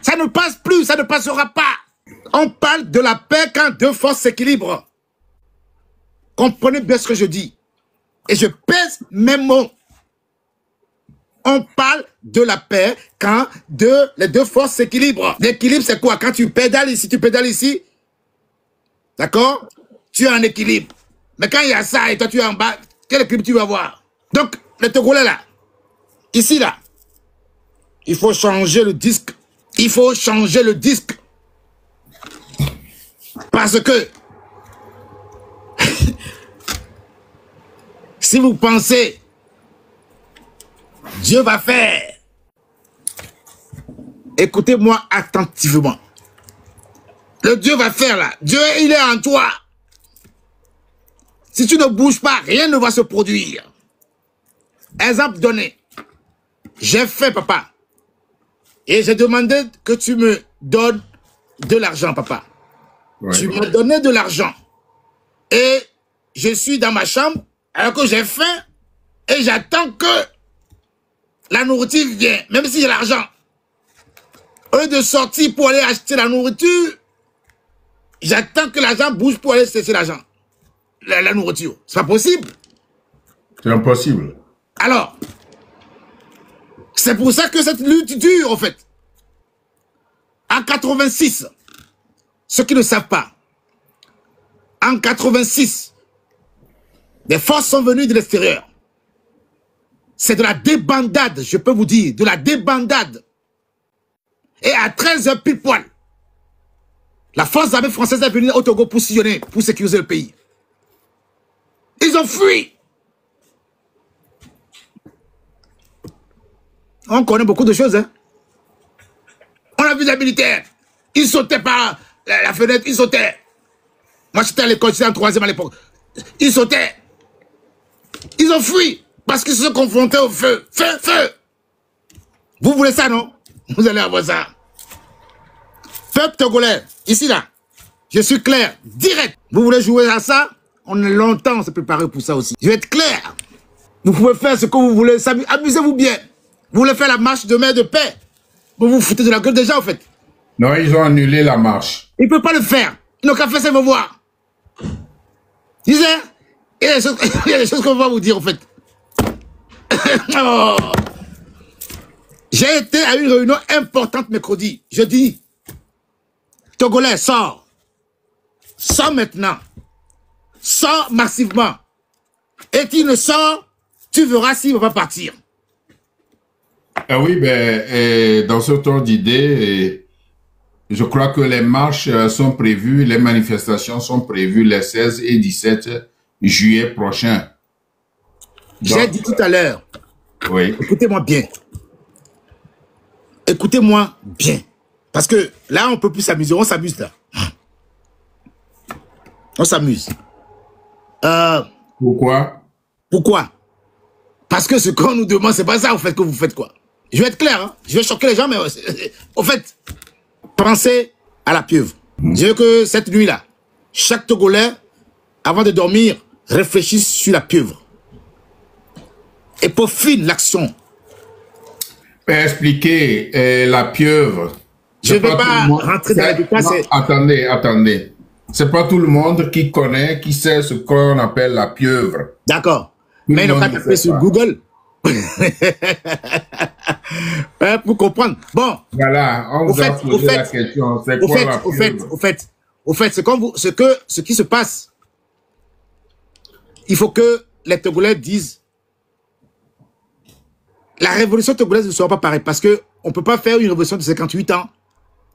Speaker 1: Ça ne passe plus, ça ne passera pas. On parle de la paix quand deux forces s'équilibrent. Comprenez bien ce que je dis. Et je pèse mes mots. On parle de la paix quand les deux forces s'équilibrent. L'équilibre, c'est quoi? Quand tu pédales ici, d'accord? Tu es en équilibre. Mais quand il y a ça et toi tu es en bas, quel équilibre tu vas avoir? Donc, les Togolais là, ici là, il faut changer le disque. Il faut changer le disque. Parce que si vous pensez Dieu va faire, écoutez-moi attentivement. Le Dieu va faire là. Dieu, il est en toi. Si tu ne bouges pas, rien ne va se produire. Exemple donné. J'ai fait, papa. Et j'ai demandé que tu me donnes de l'argent, papa. Ouais. Tu m'as donné de l'argent. Et je suis dans ma chambre, alors que j'ai faim, et j'attends que la nourriture vienne, même si j'ai l'argent. Au lieu de sortir pour aller acheter la nourriture, j'attends que l'argent bouge pour aller chercher l'argent. La nourriture. C'est pas possible.
Speaker 3: C'est impossible.
Speaker 1: Alors, c'est pour ça que cette lutte dure, en fait. En 86, ceux qui ne savent pas, en 86, des forces sont venues de l'extérieur. C'est de la débandade, je peux vous dire, de la débandade. Et à 13h pile poil, la force armée française est venue au Togo pour sillonner, pour sécuriser le pays. Ils ont fui. On connaît beaucoup de choses, hein. On a vu des militaires. Ils sautaient par la fenêtre, ils sautaient. Moi, j'étais à l'école, j'étais en 3e à l'époque. Ils sautaient. Ils ont fui parce qu'ils se sont confrontés au feu. Feu, feu. Vous voulez ça, non? Vous allez avoir ça. Peuple togolais, ici, là, je suis clair, direct. Vous voulez jouer à ça? On a longtemps s'est préparé pour ça aussi. Je vais être clair. Vous pouvez faire ce que vous voulez. Amusez-vous bien. Vous voulez faire la marche de mer de paix. Vous vous foutez de la gueule déjà, en fait.
Speaker 3: Non, ils ont annulé la marche.
Speaker 1: Ils ne peuvent pas le faire. Ils n'ont qu'à faire ça, ils vont voir. Il y a des choses qu'on va vous dire, en fait. Oh. J'ai été à une réunion importante mercredi. Je dis, Togolais, sors. Sors maintenant. Sors massivement. Et tu ne sors, tu verras s'il ne va pas partir.
Speaker 3: Ah oui, dans ce ordre d'idée, je crois que les marches sont prévues, les manifestations sont prévues les 16 et 17 juillet prochains.
Speaker 1: J'ai dit tout à l'heure.
Speaker 3: Oui.
Speaker 1: Écoutez-moi bien. Écoutez-moi bien. Parce que là, on ne peut plus s'amuser. On s'amuse là. On s'amuse.
Speaker 3: Pourquoi?
Speaker 1: Pourquoi? Parce que ce qu'on nous demande, c'est pas ça, en fait, que vous faites quoi. Je vais être clair, hein. Je vais choquer les gens, mais au fait, pensez à la pieuvre. Je veux que cette nuit-là, chaque Togolais, avant de dormir, réfléchisse sur la pieuvre. Et peaufine l'action.
Speaker 3: Expliquer la pieuvre.
Speaker 1: Je ne vais pas rentrer dans les détails.
Speaker 3: Attendez. C'est pas tout le monde qui connaît, qui sait ce qu'on appelle la pieuvre.
Speaker 1: D'accord. Mais ils n'ont qu'à taper sur Google. Pour comprendre. Bon.
Speaker 3: Voilà, on vous a posé la question. C'est quoi la pieuvre?
Speaker 1: Au fait, ce qui se passe, il faut que les Togolais disent la révolution togolaise ne sera pas pareille parce qu'on ne peut pas faire une révolution de 58 ans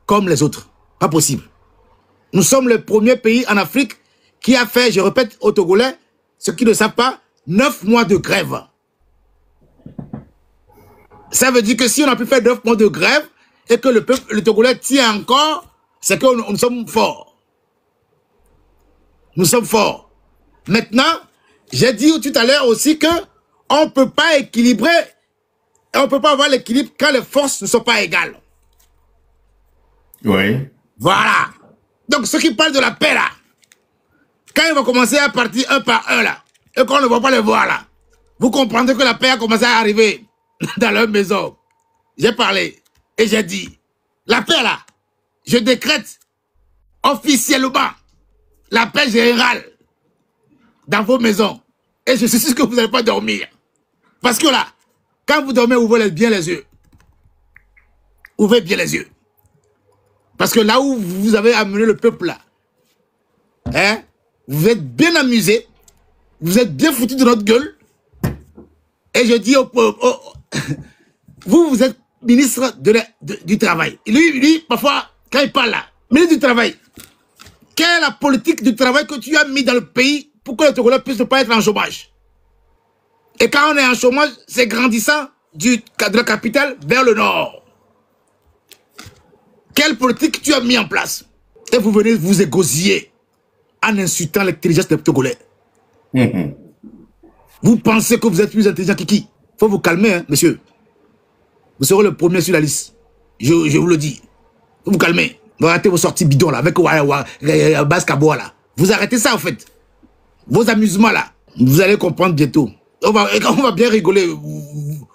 Speaker 1: comme les autres. Pas possible. Nous sommes le premier pays en Afrique qui a fait, je répète aux Togolais, ceux qui ne savent pas, 9 mois de grève. Ça veut dire que si on a pu faire 9 mois de grève et que le Togolais tient encore, c'est que nous sommes forts. Nous sommes forts. Maintenant, j'ai dit tout à l'heure aussi que on ne peut pas équilibrer, on ne peut pas avoir l'équilibre quand les forces ne sont pas égales.
Speaker 3: Oui.
Speaker 1: Voilà. Donc, ceux qui parlent de la paix, là, quand ils vont commencer à partir un par un, là, et qu'on ne va pas les voir, là, vous comprendrez que la paix a commencé à arriver dans leur maison. J'ai parlé et j'ai dit, la paix, là, je décrète officiellement la paix générale dans vos maisons. Et je suis sûr que vous n'allez pas dormir. Parce que là, quand vous dormez, ouvrez bien les yeux. Ouvrez bien les yeux. Parce que là où vous avez amené le peuple là, hein, vous êtes bien amusés, vous êtes bien foutus de notre gueule. Et je dis au peuple, vous êtes ministre du Travail. Lui, parfois, quand il parle là, ministre du Travail, quelle est la politique du travail que tu as mis dans le pays pour que les Togolais puissent ne pas être en chômage? Et quand on est en chômage, c'est grandissant de la capitale vers le nord. Quelle politique tu as mis en place? Et vous venez vous égosiller en insultant l'intelligence des Togolais. Vous pensez que vous êtes plus intelligent que qui? Il faut vous calmer, hein, monsieur. Vous serez le premier sur la liste. Je vous le dis. Vous vous calmez. Vous arrêtez vos sorties bidons là, avec Baskabo là. Vous arrêtez ça en fait. Vos amusements là. Vous allez comprendre bientôt. On va bien rigoler.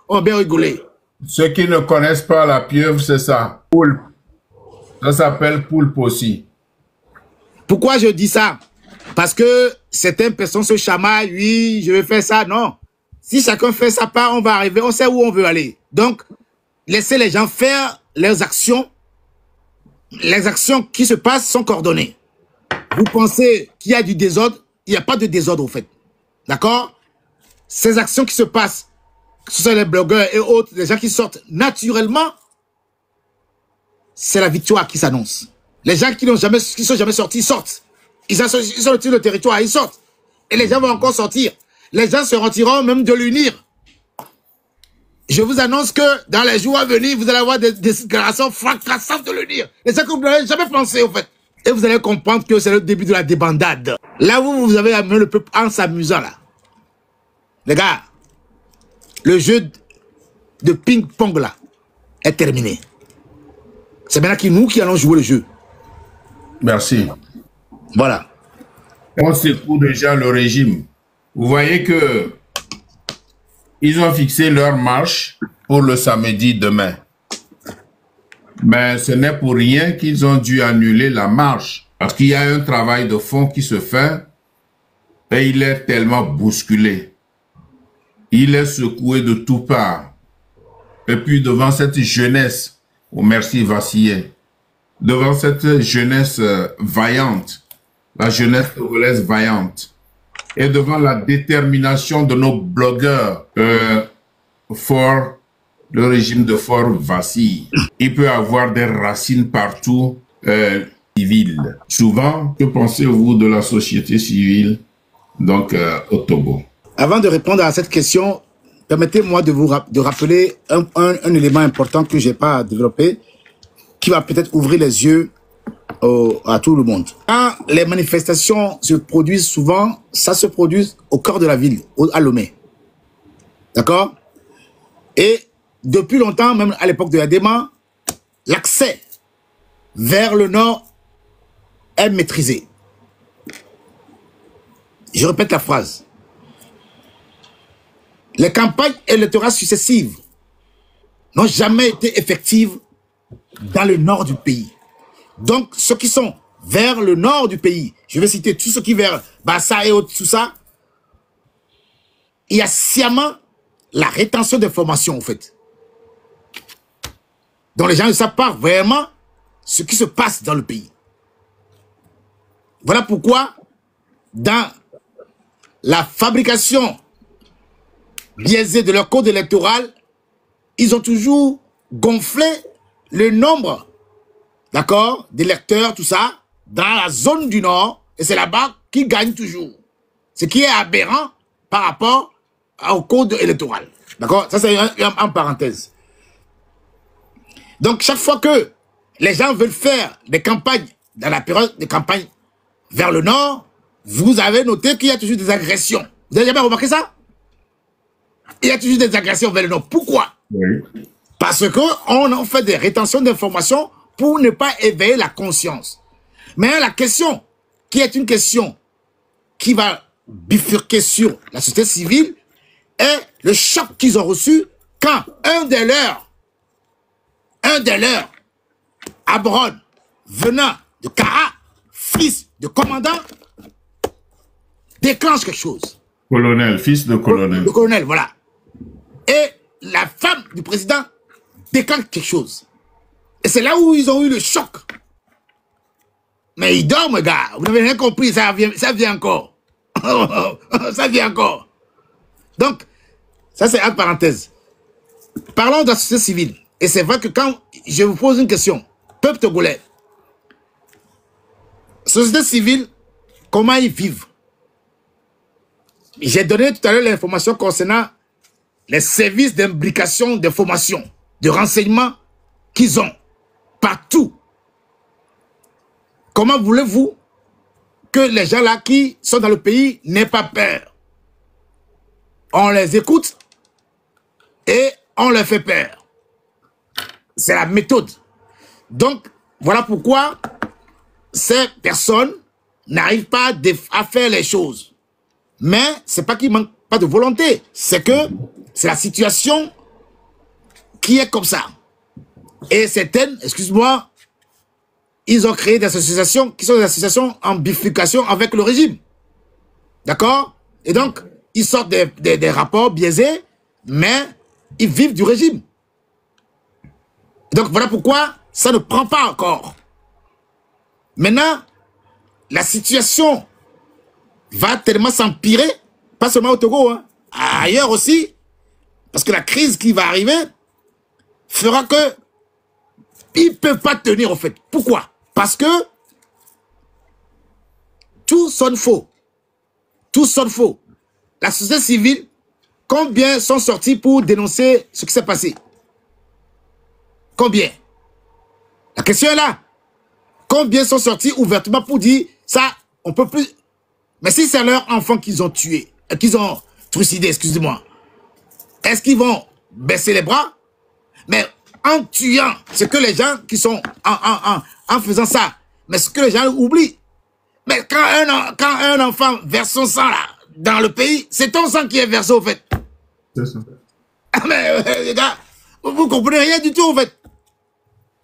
Speaker 1: On va bien rigoler.
Speaker 3: Ceux qui ne connaissent pas la pieuvre, c'est ça. Poulpe. Ça s'appelle poulpe aussi.
Speaker 1: Pourquoi je dis ça? Parce que certaines personnes se chamaillent, oui, je vais faire ça. Non. Si chacun fait sa part, on va arriver, on sait où on veut aller. Donc, laissez les gens faire leurs actions. Les actions qui se passent sont coordonnées. Vous pensez qu'il y a du désordre? Il n'y a pas de désordre, au fait. D'accord? Ces actions qui se passent, ce sont les blogueurs et autres, les gens qui sortent naturellement, c'est la victoire qui s'annonce. Les gens qui sont jamais sortis, sortent. Ils sont sur le territoire, ils sortent. Et les gens vont encore sortir. Les gens se retireront même de l'unir. Je vous annonce que dans les jours à venir, vous allez avoir des déclarations fracassantes de l'unir. Les gens que vous n'avez jamais pensé, au fait. Et vous allez comprendre que c'est le début de la débandade. Là où vous avez amené le peuple en s'amusant, là. Les gars, le jeu de ping-pong, là, est terminé. C'est maintenant nous qui allons jouer le jeu.
Speaker 3: Merci.
Speaker 1: Voilà.
Speaker 3: On secoue déjà le régime. Vous voyez que ils ont fixé leur marche pour le samedi demain. Mais ce n'est pour rien qu'ils ont dû annuler la marche. Parce qu'il y a un travail de fond qui se fait et il est tellement bousculé. Il est secoué de toutes parts. Et puis devant cette jeunesse, oh merci vacillé, devant cette jeunesse vaillante, la jeunesse togolaise vaillante, et devant la détermination de nos blogueurs, le régime de Fort vacille. Il peut avoir des racines partout civiles. Souvent, que pensez-vous de la société civile donc au Togo?
Speaker 1: Avant de répondre à cette question, permettez-moi de rappeler un élément important que je n'ai pas développé, qui va peut-être ouvrir les yeux à tout le monde. Quand les manifestations se produisent souvent, ça se produit au cœur de la ville, à Lomé. D'accord? Et depuis longtemps, même à l'époque de Yadema, l'accès vers le nord est maîtrisé. Je répète la phrase. Les campagnes électorales successives n'ont jamais été effectives dans le nord du pays. Donc, ceux qui sont vers le nord du pays, je vais citer tous ceux qui vers Bassa et autres, tout ça, il y a sciemment la rétention d'informations, en fait. Donc, les gens ne savent pas vraiment ce qui se passe dans le pays. Voilà pourquoi, dans la fabrication biaisée de leur code électoral, ils ont toujours gonflé le nombre, d'accord, d'électeurs, tout ça, dans la zone du Nord, et c'est là-bas qu'ils gagnent toujours. Ce qui est aberrant par rapport au code électoral. D'accord? Ça, c'est en parenthèse. Donc, chaque fois que les gens veulent faire des campagnes, dans la période de campagne vers le Nord, vous avez noté qu'il y a toujours des agressions. Vous avez jamais remarqué ça? Il y a toujours des agressions vers le Nord. Pourquoi?
Speaker 3: Oui.
Speaker 1: Parce qu'on a fait des rétentions d'informations pour ne pas éveiller la conscience. Mais la question, qui est une question qui va bifurquer sur la société civile, est le choc qu'ils ont reçu quand un des leurs, Abron, venant de Kara, fils de commandant, déclenche quelque chose.
Speaker 3: Colonel, fils de colonel.
Speaker 1: Le colonel, voilà. Et la femme du président déclenche quelque chose. Et c'est là où ils ont eu le choc. Mais ils dorment, gars. Vous n'avez rien compris, ça vient encore. Ça vient encore. Donc, ça c'est une parenthèse. Parlons de la société civile. Et c'est vrai que quand je vous pose une question, peuple togolais, société civile, comment ils vivent? J'ai donné tout à l'heure l'information concernant les services d'imbrication d'information, de renseignement qu'ils ont partout. Comment voulez-vous que les gens là qui sont dans le pays n'aient pas peur? On les écoute et on leur fait peur. C'est la méthode. Donc, voilà pourquoi ces personnes n'arrivent pas à faire les choses. Mais c'est pas qu'il manque pas de volonté, c'est que c'est la situation qui est comme ça. Et certaines, excuse-moi, ils ont créé des associations qui sont des associations en bifurcation avec le régime. D'accord? Et donc, ils sortent des rapports biaisés, mais ils vivent du régime. Donc, voilà pourquoi ça ne prend pas encore. Maintenant, la situation va tellement s'empirer, pas seulement au Togo, hein, ailleurs aussi, parce que la crise qui va arriver fera que ils ne peuvent pas tenir, en fait. Pourquoi? Parce que tout sonne faux. Tout sonne faux. La société civile, combien sont sortis pour dénoncer ce qui s'est passé? Combien? La question est là. Combien sont sortis ouvertement pour dire ça, on peut plus. Mais si c'est leurs enfants qu'ils ont tués, qu'ils ont trucidés, excusez-moi, est-ce qu'ils vont baisser les bras? Mais en tuant, c'est que les gens qui sont en faisant ça, mais ce que les gens oublient. Mais quand un enfant verse son sang là, dans le pays, c'est ton sang qui est versé au fait.
Speaker 3: C'est ça.
Speaker 1: Mais les gars, vous comprenez rien du tout au fait.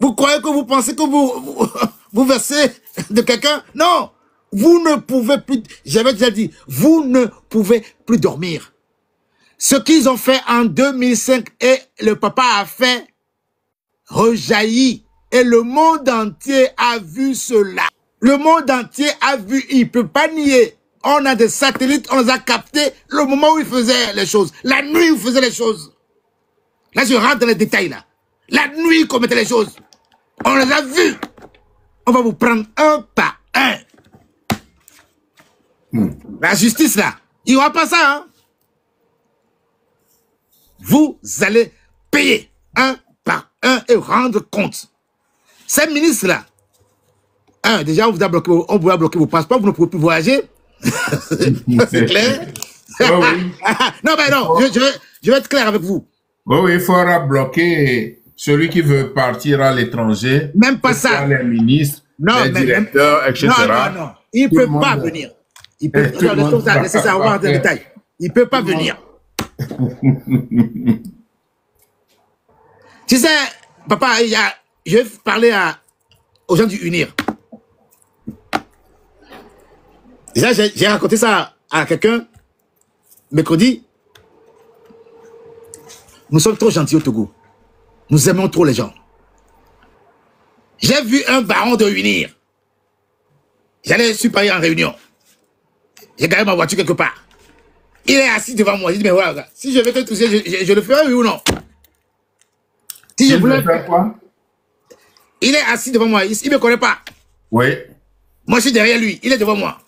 Speaker 1: Vous croyez que vous pensez que vous versez de quelqu'un? Non, vous ne pouvez plus, j'avais déjà dit, vous ne pouvez plus dormir. Ce qu'ils ont fait en 2005 et le papa a fait rejaillit. Et le monde entier a vu cela. Le monde entier a vu, il ne peut pas nier. On a des satellites, on les a captés le moment où ils faisaient les choses. La nuit où ils faisaient les choses. Là, je rentre dans les détails là. La nuit, ils commettaient les choses. On les a vus. On va vous prendre un par un. La justice là, il n'y aura pas ça. Hein? Vous allez payer un par un et rendre compte. Ces ministres là, déjà on vous a bloqué vos passeports, vous ne pouvez plus voyager. C'est clair?
Speaker 3: Oh oui.
Speaker 1: Non, mais non, je vais être clair avec vous.
Speaker 3: Oui, oui, il faudra bloquer celui qui veut partir à l'étranger.
Speaker 1: Même pas ça.
Speaker 3: Les ministres, les directeurs, etc.
Speaker 1: Non. Il ne peut pas venir. Il peut laissez ça avoir des détails. Il ne peut pas venir. Tu sais, papa, il y a je vais parler aux gens du UNIR. Déjà, j'ai raconté ça à quelqu'un mercredi. Nous sommes trop gentils au Togo. Nous aimons trop les gens. J'ai vu un baron de UNIR. J'allais sur Paris en réunion. J'ai garé ma voiture quelque part. Il est assis devant moi. Je dis, mais voilà, si je vais te toucher, je le ferai, oui ou non? Si je voulais
Speaker 3: faire quoi?
Speaker 1: Il est assis devant moi. Il ne me connaît pas.
Speaker 3: Oui.
Speaker 1: Moi, je suis derrière lui. Il est devant moi.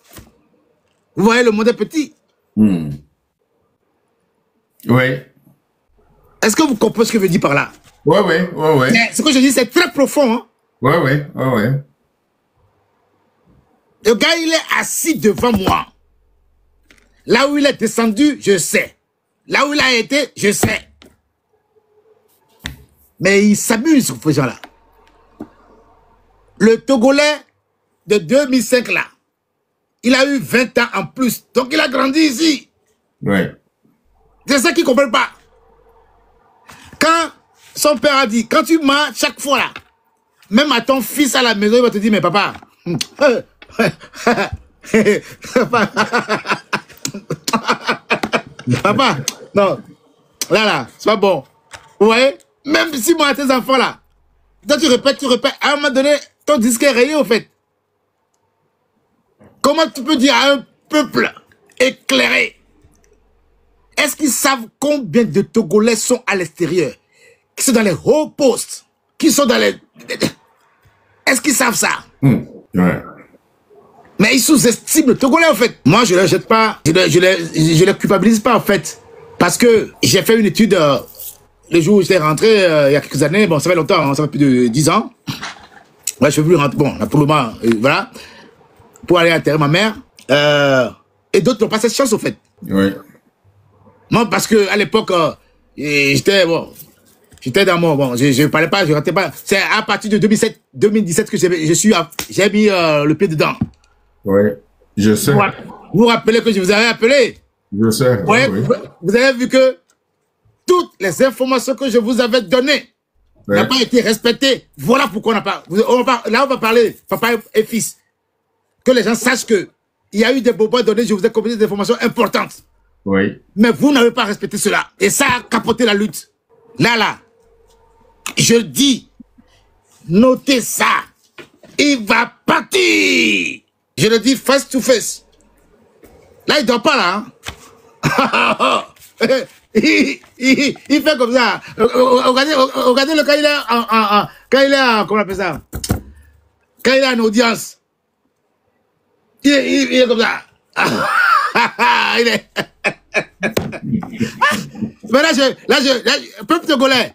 Speaker 1: Vous voyez, le monde est petit.
Speaker 3: Oui.
Speaker 1: Est-ce que vous comprenez ce que je veux dire par là?
Speaker 3: Oui.
Speaker 1: Ce que je dis, c'est très profond. Hein?
Speaker 3: Oui.
Speaker 1: Le gars, il est assis devant moi. Là où il est descendu, je sais. Là où il a été, je sais. Mais il s'amuse, ces gens-là. Le Togolais de 2005, là, il a eu 20 ans en plus. Donc, il a grandi ici.
Speaker 3: Oui.
Speaker 1: C'est ça qu'il ne comprend pas. Quand son père a dit, quand tu mens chaque fois, là, même à ton fils à la maison, il va te dire, mais papa, papa, non, là, c'est pas bon. Vous voyez? Même si moi, tes enfants, là, quand tu répètes, à un moment donné, ton disque est rayé, au fait. Comment tu peux dire à un peuple éclairé? Est-ce qu'ils savent combien de Togolais sont à l'extérieur? Qui sont dans les hauts postes? Qui sont dans les... Est-ce qu'ils savent ça?
Speaker 3: Ouais.
Speaker 1: Mais ils sous-estiment le Togolais, en fait. Moi, je ne les jette pas, je les culpabilise pas, en fait. Parce que j'ai fait une étude, le jour où j'étais rentré, il y a quelques années, bon, ça fait longtemps, hein, ça fait plus de 10 ans. Ouais, je ne veux plus rentrer, bon, là, pour le moment, voilà, pour aller enterrer ma mère. Et d'autres n'ont pas cette chance, au fait.
Speaker 3: Oui.
Speaker 1: Moi, parce que à l'époque, j'étais dans mon... Bon, je ne parlais pas, je ne rentrais pas. C'est à partir de 2017 que j'ai mis le pied dedans.
Speaker 3: Oui, je sais.
Speaker 1: Vous vous rappelez que je vous avais appelé?
Speaker 3: Je sais.
Speaker 1: Ouais,
Speaker 3: Oui.
Speaker 1: vous avez vu que toutes les informations que je vous avais données n'ont pas été respectées. Voilà pourquoi on n'a pas... Là, on va parler, papa et fils. Que les gens sachent que il y a eu des bobos donnés, je vous ai communiqué des informations importantes.
Speaker 3: Oui.
Speaker 1: Mais vous n'avez pas respecté cela. Et ça a capoté la lutte. Là, je dis, notez ça. Il va partir. Je le dis face to face. Là, il ne dort pas, là. Hein? il fait comme ça. Regardez le quand il est quand il est comment on appelle ça? Quand il est en audience. Il est comme ça. Il est... Mais là, peuple togolais,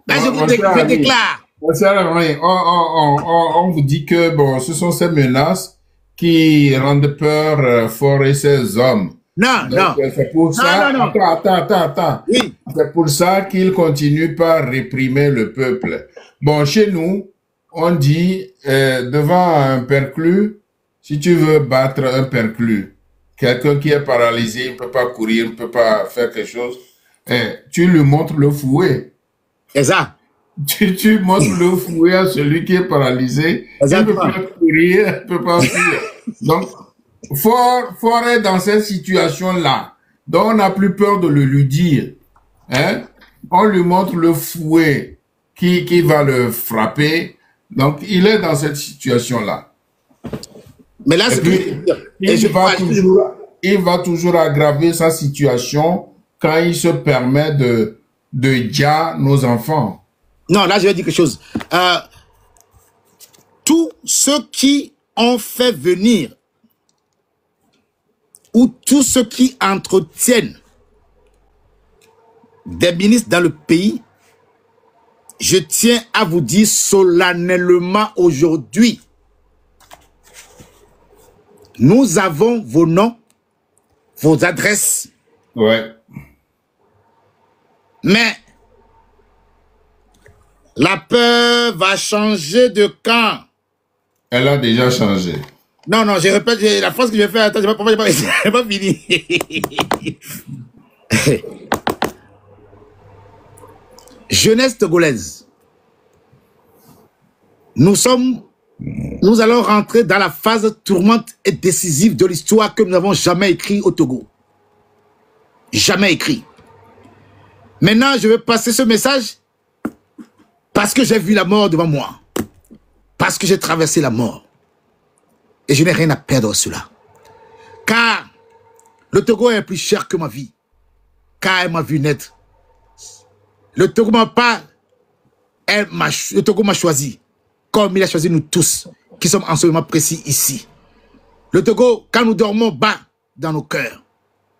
Speaker 1: là, je vous déclare.
Speaker 3: On vous dit que bon, ce sont ces menaces qui rendent peur Faure ces hommes.
Speaker 1: Non.
Speaker 3: C'est pour ça.
Speaker 1: Non.
Speaker 3: Attends.
Speaker 1: Oui.
Speaker 3: C'est pour ça qu'ils continuent par réprimer le peuple. Bon, chez nous, on dit devant un perclus, si tu veux battre un perclus, quelqu'un qui est paralysé, il ne peut pas courir, il ne peut pas faire quelque chose, tu lui montres le fouet.
Speaker 1: C'est ça.
Speaker 3: Tu montres le fouet à celui qui est paralysé,
Speaker 1: exactement.
Speaker 3: Il ne peut pas courir, il ne peut pas fuir. Donc, Faure est dans cette situation-là. Donc, on n'a plus peur de le lui dire. Hein? On lui montre le fouet qui va le frapper. Donc, il est dans cette situation-là.
Speaker 1: Mais là, c'est
Speaker 3: il va toujours aggraver sa situation quand il se permet de dire nos enfants.
Speaker 1: Non, là, je vais dire quelque chose. Tous ceux qui ont fait venir ou tous ceux qui entretiennent des ministres dans le pays, je tiens à vous dire solennellement aujourd'hui, nous avons vos noms, vos adresses.
Speaker 3: Ouais.
Speaker 1: Mais la peur va changer de camp.
Speaker 3: Elle a déjà changé.
Speaker 1: Non, je répète, la phrase que je vais faire, attends, je n'ai pas fini. Jeunesse togolaise, Nous allons rentrer dans la phase tourmente et décisive de l'histoire que nous n'avons jamais écrite au Togo. Jamais écrit. Maintenant, je vais passer ce message parce que j'ai vu la mort devant moi. Parce que j'ai traversé la mort. Et je n'ai rien à perdre de cela. Car le Togo est plus cher que ma vie. Car elle m'a vu naître. Le Togo m'a choisi. Comme il a choisi nous tous, qui sommes en ce moment précis ici. Le Togo, quand nous dormons bas dans nos cœurs,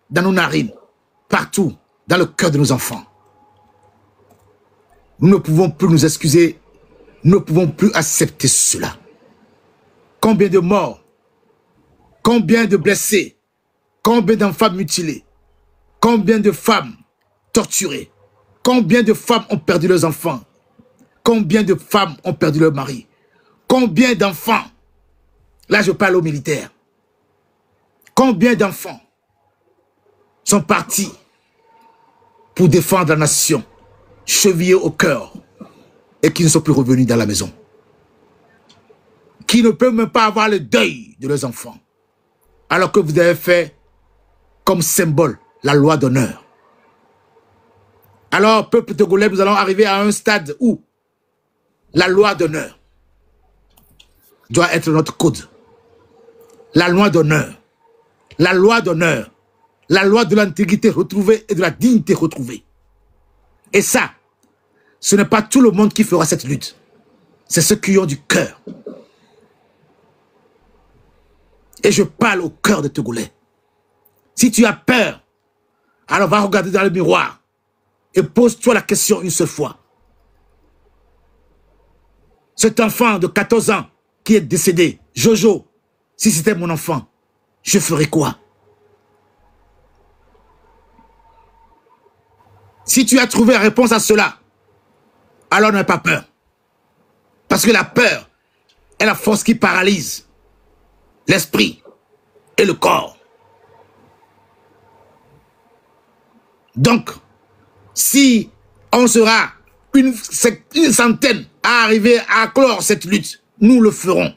Speaker 1: dans nos narines, partout, dans le cœur de nos enfants. Nous ne pouvons plus nous excuser, nous ne pouvons plus accepter cela. Combien de morts, combien de blessés, combien d'enfants mutilés, combien de femmes torturées, combien de femmes ont perdu leurs enfants, combien de femmes ont perdu leur mari, combien d'enfants, là je parle aux militaires, combien d'enfants sont partis pour défendre la nation, chevillés au cœur, et qui ne sont plus revenus dans la maison. Qui ne peuvent même pas avoir le deuil de leurs enfants. Alors que vous avez fait comme symbole la loi d'honneur. Alors, peuple togolais, nous allons arriver à un stade où la loi d'honneur doit être notre code. La loi d'honneur. La loi d'honneur. La loi de l'intégrité retrouvée et de la dignité retrouvée. Et ça, ce n'est pas tout le monde qui fera cette lutte. C'est ceux qui ont du cœur. Et je parle au cœur des Togolais. Si tu as peur, alors va regarder dans le miroir et pose-toi la question une seule fois. Cet enfant de 14 ans qui est décédé, Jojo, si c'était mon enfant, je ferais quoi? Si tu as trouvé la réponse à cela, alors n'aie pas peur. Parce que la peur est la force qui paralyse l'esprit et le corps. Donc, si on sera une centaine à arriver à clore cette lutte, nous le ferons.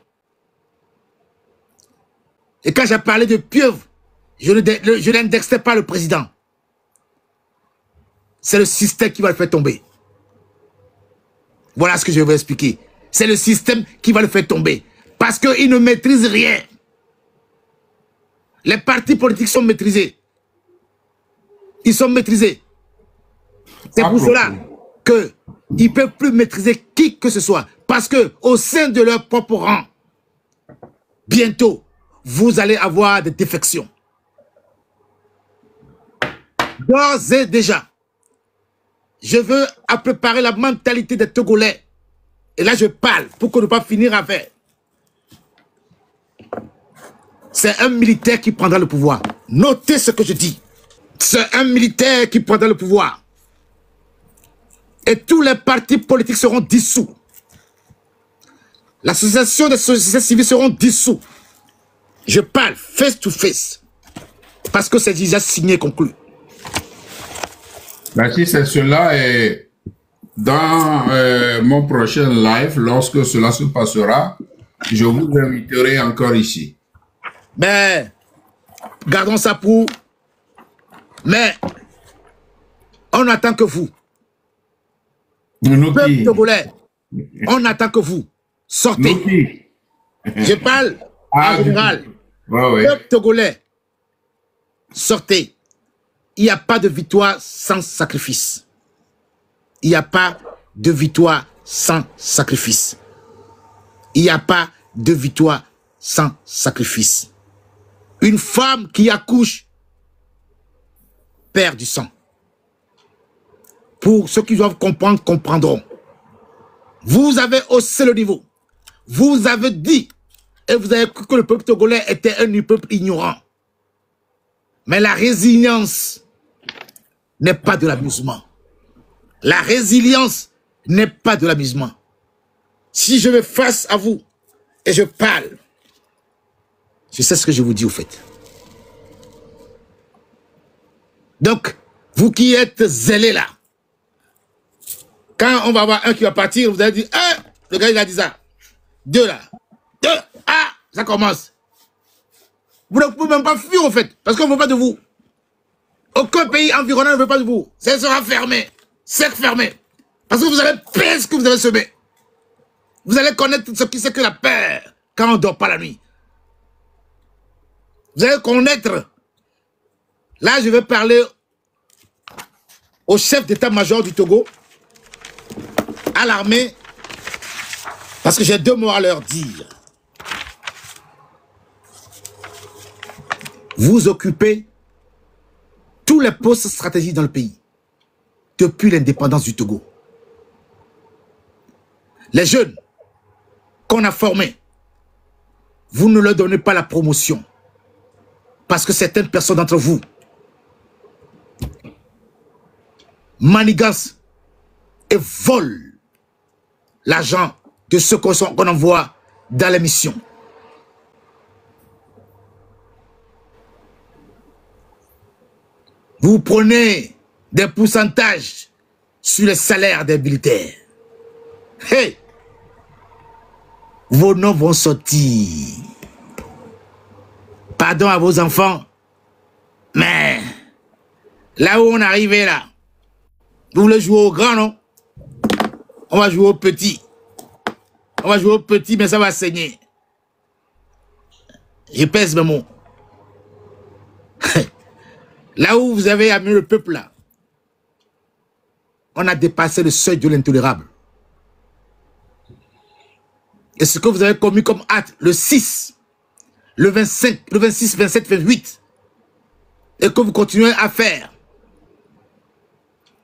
Speaker 1: Et quand j'ai parlé de pieuvre, je n'indexais pas le président. C'est le système qui va le faire tomber. Voilà ce que je vais vous expliquer. C'est le système qui va le faire tomber. Parce qu'il ne maîtrise rien. Les partis politiques sont maîtrisés. Ils sont maîtrisés. C'est pour cela qu'ils ne peuvent plus maîtriser qui que ce soit. Parce qu'au sein de leur propre rang, bientôt, vous allez avoir des défections. D'ores et déjà, je veux préparer la mentalité des Togolais. Et là, je parle pour qu'on ne pas finir avec. C'est un militaire qui prendra le pouvoir. Notez ce que je dis. C'est un militaire qui prendra le pouvoir. Et tous les partis politiques seront dissous. L'association des sociétés civiles seront dissous. Je parle face to face. Parce que c'est déjà signé et conclu.
Speaker 3: Merci, c'est cela. Et dans mon prochain live, lorsque cela se passera, je vous inviterai encore ici.
Speaker 1: Mais, gardons ça pour... Mais, on attend que vous. Peuple togolais, on attend que vous. Sortez. Je parle en général. Peuple togolais, sortez. Il n'y a pas de victoire sans sacrifice. Il n'y a pas de victoire sans sacrifice. Il n'y a pas de victoire sans sacrifice. Une femme qui accouche perd du sang. Pour ceux qui doivent comprendre, comprendront. Vous avez haussé le niveau. Vous avez dit, et vous avez cru que le peuple togolais était un peuple ignorant. Mais la résilience n'est pas de l'amusement. La résilience n'est pas de l'amusement. Si je vais face à vous et je parle, je sais ce que je vous dis au fait. Donc, vous qui êtes zélés là, quand on va avoir un qui va partir, vous allez dire, ah, le gars il a dit ça. 2 là. 2. Ah, ça commence. Vous ne pouvez même pas fuir en fait, parce qu'on ne veut pas de vous. Aucun pays environnant ne veut pas de vous. Ça sera fermé. Sec fermé. Parce que vous allez payer ce que vous avez semé. Vous allez connaître ce qui c'est que la peur quand on ne dort pas la nuit. Vous allez connaître. Là, je vais parler au chef d'état-major du Togo, à l'armée, parce que j'ai 2 mots à leur dire. Vous occupez tous les postes stratégiques dans le pays depuis l'indépendance du Togo. Les jeunes qu'on a formés, vous ne leur donnez pas la promotion parce que certaines personnes d'entre vous manigancent et volent l'argent de ceux qu'on envoie dans les missions. Vous prenez des pourcentages sur les salaires des militaires. Hey! Vos noms vont sortir. Pardon à vos enfants, mais là où on est arrivé là, vous voulez jouer au grand, non? On va jouer au petit. On va jouer au petit, mais ça va saigner. Je pèse mes mots. Là où vous avez amené le peuple là, on a dépassé le seuil de l'intolérable. Et ce que vous avez commis comme acte le 6, le 25, le 26, 27, 28, et que vous continuez à faire,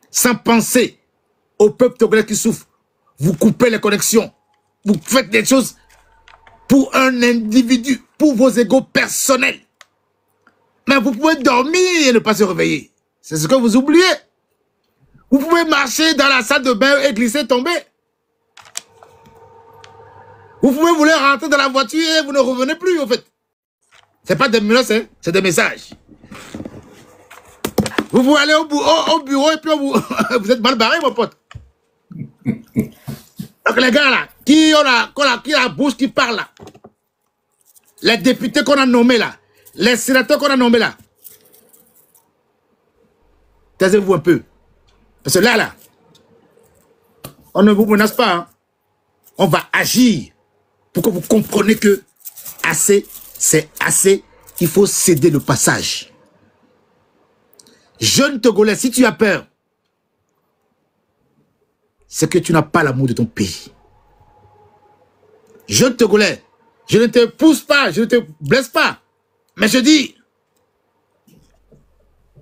Speaker 1: sans penser au peuple togolais qui souffre, vous coupez les connexions, vous faites des choses pour un individu, pour vos égos personnels. Mais vous pouvez dormir et ne pas se réveiller. C'est ce que vous oubliez. Vous pouvez marcher dans la salle de bain et glisser, tomber. Vous pouvez vouloir rentrer dans la voiture et vous ne revenez plus, en fait. Ce n'est pas des menaces, hein, c'est des messages. Vous pouvez aller au bureau et puis vous êtes mal barré, mon pote. Donc les gars là, qui a la bouche qui parle là, les députés qu'on a nommés là, les sénateurs qu'on a nommés là, taisez-vous un peu. Parce que là, on ne vous menace pas. Hein. On va agir pour que vous compreniez que assez, c'est assez. Il faut céder le passage. Jeune Togolais, si tu as peur, c'est que tu n'as pas l'amour de ton pays. Jeune Togolais, je ne te pousse pas, je ne te blesse pas. Mais je dis,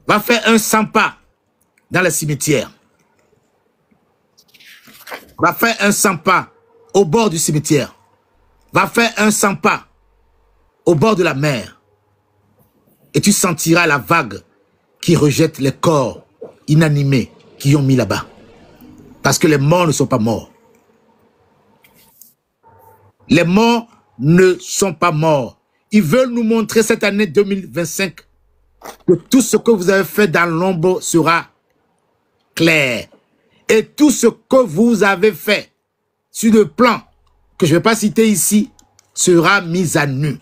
Speaker 1: va faire un 100 pas dans le cimetière. Va faire un 100 pas au bord du cimetière. Va faire un 100 pas au bord de la mer. Et tu sentiras la vague qui rejette les corps inanimés qui ont mis là-bas. Parce que les morts ne sont pas morts. Les morts ne sont pas morts. Ils veulent nous montrer cette année 2025 que tout ce que vous avez fait dans l'ombre sera clair. Et tout ce que vous avez fait sur le plan que je ne vais pas citer ici sera mis à nu.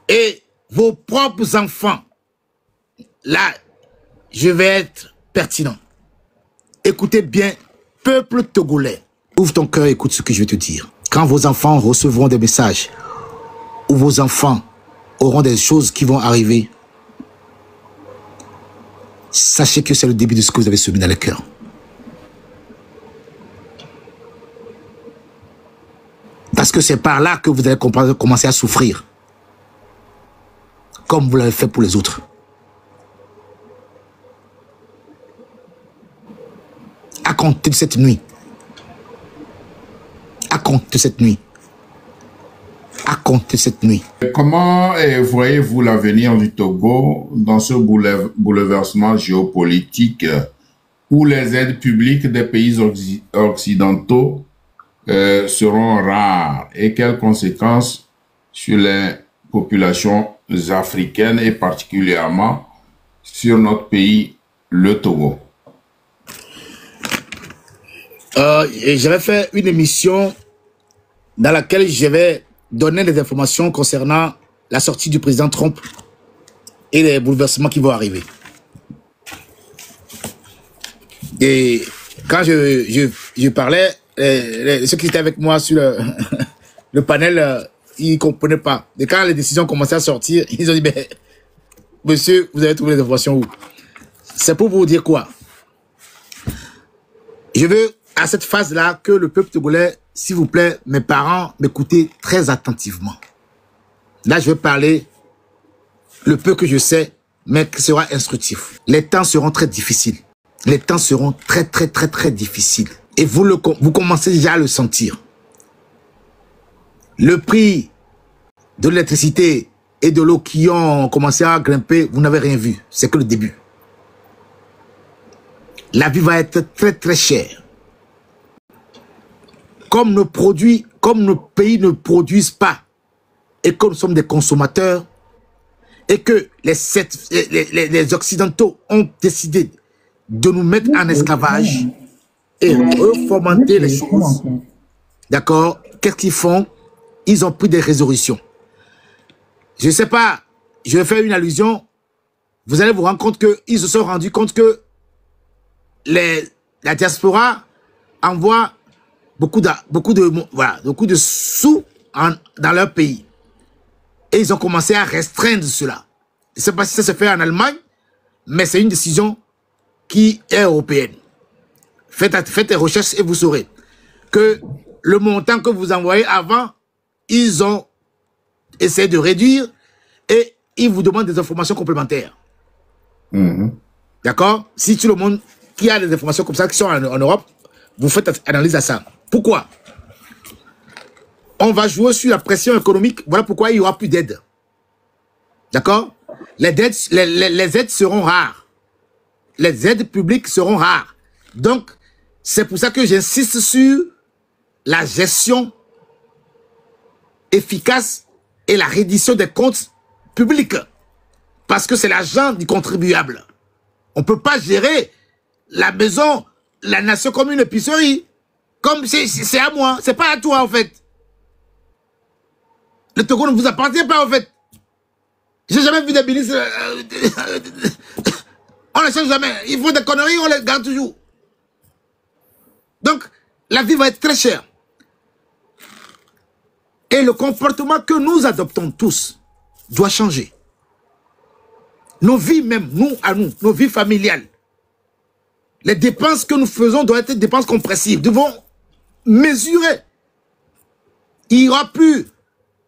Speaker 1: Et vos propres enfants, là, je vais être pertinent. Écoutez bien, peuple togolais, ouvre ton cœur et écoute ce que je vais te dire. Quand vos enfants recevront des messages, ou vos enfants auront des choses qui vont arriver, sachez que c'est le début de ce que vous avez semé dans le cœur. Parce que c'est par là que vous allez commencer à souffrir. Comme vous l'avez fait pour les autres. À compter de cette nuit. À compter de cette nuit. À compter de cette nuit.
Speaker 3: Comment voyez-vous l'avenir du Togo dans ce bouleversement géopolitique où les aides publiques des pays occidentaux seront rares et quelles conséquences sur les populations africaines et particulièrement sur notre pays, le Togo?
Speaker 1: J'avais fait une émission dans laquelle je vais donner des informations concernant la sortie du président Trump et les bouleversements qui vont arriver. Et quand je parlais, ceux qui étaient avec moi sur le panel, ils ne comprenaient pas. Et quand les décisions commençaient à sortir, ils ont dit, ben, monsieur, vous avez trouvé les informations où? C'est pour vous dire quoi? Je veux, à cette phase-là, que le peuple togolais, s'il vous plaît, mes parents, m'écoutez très attentivement. Là, je vais parler le peu que je sais, mais qui sera instructif. Les temps seront très difficiles. Les temps seront très difficiles. Et vous commencez déjà à le sentir. Le prix de l'électricité et de l'eau qui ont commencé à grimper, vous n'avez rien vu. C'est que le début. La vie va être très chère. Comme nos pays ne produisent pas, et comme nous sommes des consommateurs, et que les Occidentaux ont décidé de nous mettre en esclavage et reformater les choses, d'accord, qu'est-ce qu'ils font? Ils ont pris des résolutions. Je ne sais pas, je vais faire une allusion, vous allez vous rendre compte qu'ils se sont rendus compte que la diaspora envoie beaucoup de sous dans leur pays. Et ils ont commencé à restreindre cela. Je ne sais pas si ça se fait en Allemagne, mais c'est une décision qui est européenne. Faites des recherches et vous saurez que le montant que vous envoyez avant, ils ont essayé de réduire et ils vous demandent des informations complémentaires. D'accord? Si tout le monde qui a des informations comme ça qui sont en Europe, vous faites analyse à ça. Pourquoi? On va jouer sur la pression économique. Voilà pourquoi il n'y aura plus d'aide. D'accord? Les aides seront rares. Les aides publiques seront rares. Donc, c'est pour ça que j'insiste sur la gestion efficace et la reddition des comptes publics. Parce que c'est l'argent du contribuable. On ne peut pas gérer la maison, la nation comme une épicerie. Comme c'est à moi, c'est pas à toi en fait. Le Togo ne vous appartient pas en fait. J'ai jamais vu des ministres. On les change jamais. Ils font des conneries, on les garde toujours. Donc, la vie va être très chère. Et le comportement que nous adoptons tous doit changer. Nos vies même, nos vies familiales. Les dépenses que nous faisons doivent être des dépenses compressives. Nous devons mesurer. Il n'y aura plus.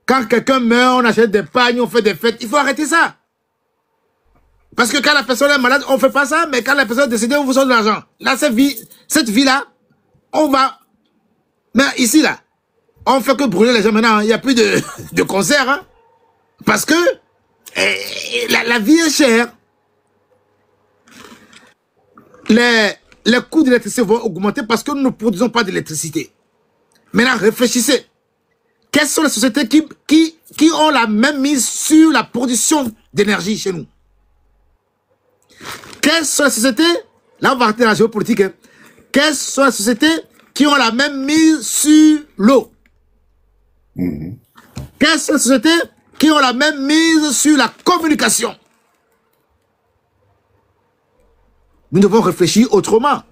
Speaker 1: Quand quelqu'un meurt, on achète des pagnes, on fait des fêtes. Il faut arrêter ça. Parce que quand la personne est malade, on ne fait pas ça. Mais quand la personne est décédée, on vous donne de l'argent. Là, cette vie-là, on va... Mais ici, là, on ne fait que brûler les gens maintenant. Il n'y a plus de concert. Hein, parce que la vie est chère. Les coûts de l'électricité vont augmenter parce que nous ne produisons pas d'électricité. Maintenant, réfléchissez. Quelles sont les sociétés qui ont la même mise sur la production d'énergie chez nous? Quelles sont les sociétés, là on va arrêter la géopolitique, hein. Quelles sont les sociétés qui ont la même mise sur l'eau? Quelles sont les sociétés qui ont la même mise sur la communication? Nous devons réfléchir autrement.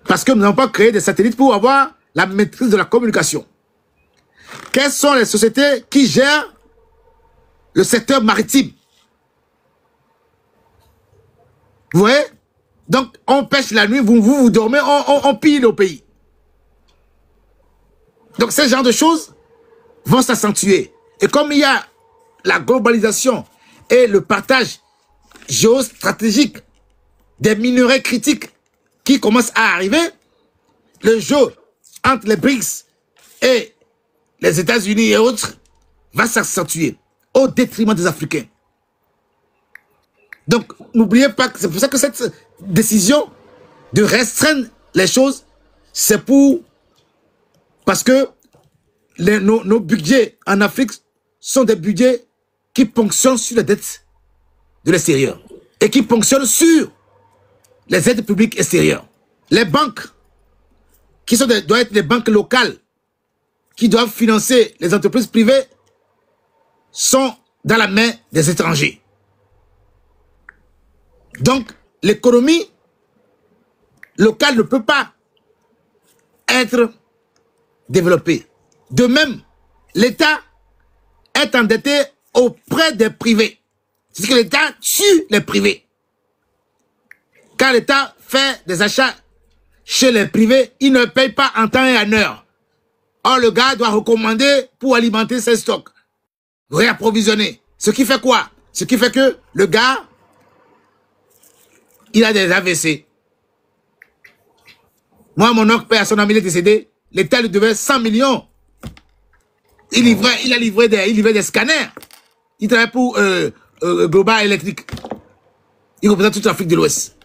Speaker 1: Parce que nous n'avons pas créé des satellites pour avoir la maîtrise de la communication. Quelles sont les sociétés qui gèrent le secteur maritime? Vous voyez? Donc, on pêche la nuit, vous dormez, on pille nos pays. Donc, ce genre de choses vont s'accentuer. Et comme il y a la globalisation et le partage géostratégique des minerais critiques qui commencent à arriver, le jeu entre les BRICS et les États-Unis et autres va s'accentuer au détriment des Africains. Donc, n'oubliez pas que c'est pour ça que cette décision de restreindre les choses, c'est parce que nos budgets en Afrique sont des budgets qui ponctionnent sur les dettes de l'extérieur et qui ponctionnent sur les aides publiques extérieures. Les banques, qui doivent être des banques locales, qui doivent financer les entreprises privées sont dans la main des étrangers. Donc, l'économie locale ne peut pas être développée. De même, l'État est endetté auprès des privés. C'est que l'État tue les privés. Quand l'État fait des achats chez les privés, il ne paye pas en temps et en heure. Or, le gars doit recommander pour alimenter ses stocks, réapprovisionner. Ce qui fait quoi? Ce qui fait que le gars, il a des AVC. Moi, mon oncle père, son ami, il est décédé. L'État lui devait 100 millions. Il a livré des scanners. Il travaille pour Global Electric. Il représente toute l'Afrique de l'Ouest.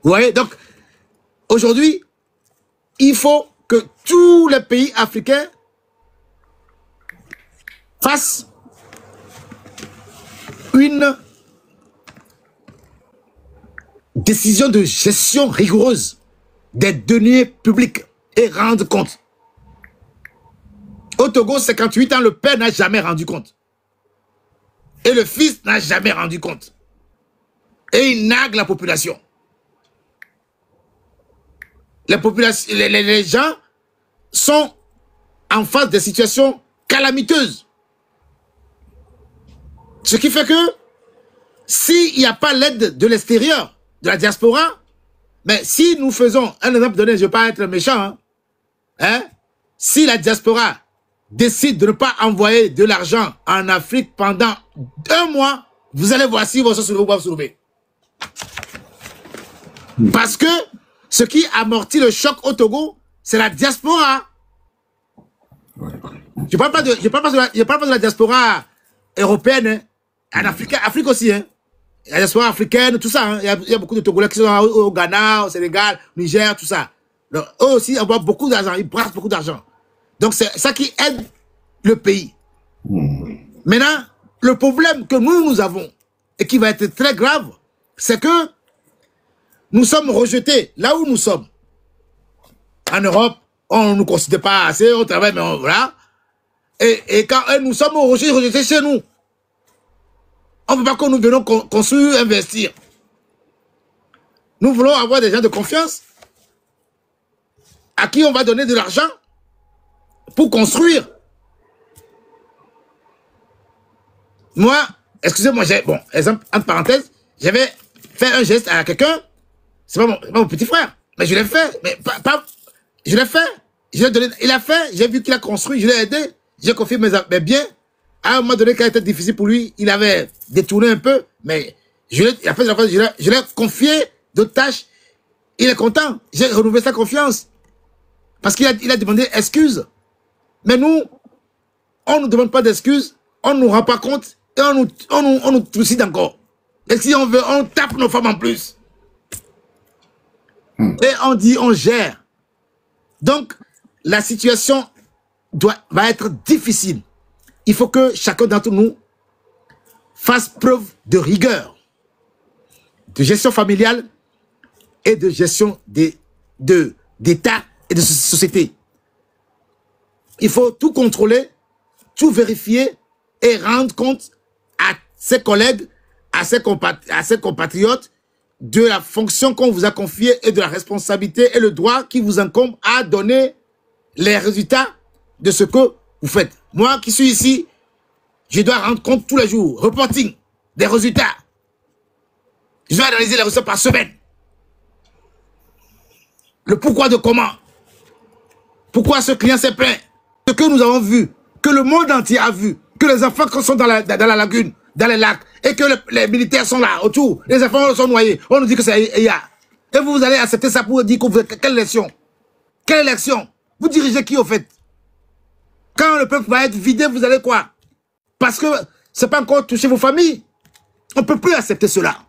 Speaker 1: Vous voyez? Donc, aujourd'hui, il faut que tous les pays africains fassent une décision de gestion rigoureuse des deniers publics et rendent compte. Au Togo, 58 ans, le père n'a jamais rendu compte. Et le fils n'a jamais rendu compte. Et il nague la population. Les gens sont en face de situations calamiteuses. Ce qui fait que s'il n'y a pas l'aide de l'extérieur, de la diaspora, mais si nous faisons, un exemple donné, je ne veux pas être méchant, si la diaspora décide de ne pas envoyer de l'argent en Afrique pendant 1 mois, vous allez voir s'ils vont se soulever ou pas se soulever. Parce que ce qui amortit le choc au Togo, c'est la diaspora. Je ne parle pas de la diaspora européenne, hein. En Afrique aussi, hein. La diaspora africaine, tout ça. Hein. Il y a beaucoup de Togolais qui sont au Ghana, au Sénégal, au Niger, tout ça. Donc, eux aussi envoient beaucoup d'argent, ils brassent beaucoup d'argent. Donc c'est ça qui aide le pays. Maintenant, le problème que nous avons, et qui va être très grave, c'est que nous sommes rejetés là où nous sommes. En Europe, on ne nous considère pas assez, on travaille, mais voilà. Et quand nous sommes rejetés chez nous, on ne veut pas que nous venions construire, investir. Nous voulons avoir des gens de confiance à qui on va donner de l'argent pour construire. Moi, excusez-moi, bon, exemple, entre parenthèses, j'avais fait un geste à quelqu'un, c'est pas mon petit frère, mais je l'ai fait, mais je l'ai fait, je l'ai donné, il a fait, j'ai vu qu'il a construit, je l'ai aidé, j'ai confié mes biens. À un moment donné, quand il était difficile pour lui, il avait détourné un peu, mais je l'ai confié d'autres tâches. Il est content. J'ai renouvelé sa confiance. Parce qu'il a demandé excuse. Mais nous, on ne nous demande pas d'excuses, on ne nous rend pas compte et on nous trucide encore. Et si on veut, on tape nos femmes en plus. Et on dit, on gère. Donc, la situation va être difficile. Il faut que chacun d'entre nous fasse preuve de rigueur, de gestion familiale et de gestion d'État et de société. Il faut tout contrôler, tout vérifier et rendre compte à ses collègues, à ses compatriotes de la fonction qu'on vous a confiée et de la responsabilité et le droit qui vous incombe à donner les résultats de ce que vous faites. Moi qui suis ici, je dois rendre compte tous les jours, reporting des résultats. Je dois analyser les résultats par semaine. Le pourquoi de comment. Pourquoi ce client s'est plaint. Ce que nous avons vu, que le monde entier a vu, que les enfants sont dans la lagune, dans les lacs, et que les militaires sont là, autour, les enfants sont noyés. On nous dit que c'est IA. Et vous allez accepter ça pour dire que vous êtes quelle élection? Quelle élection? Vous dirigez qui au fait? Quand le peuple va être vidé, vous allez quoi? Parce que c'est pas encore touché vos familles. On ne peut plus accepter cela.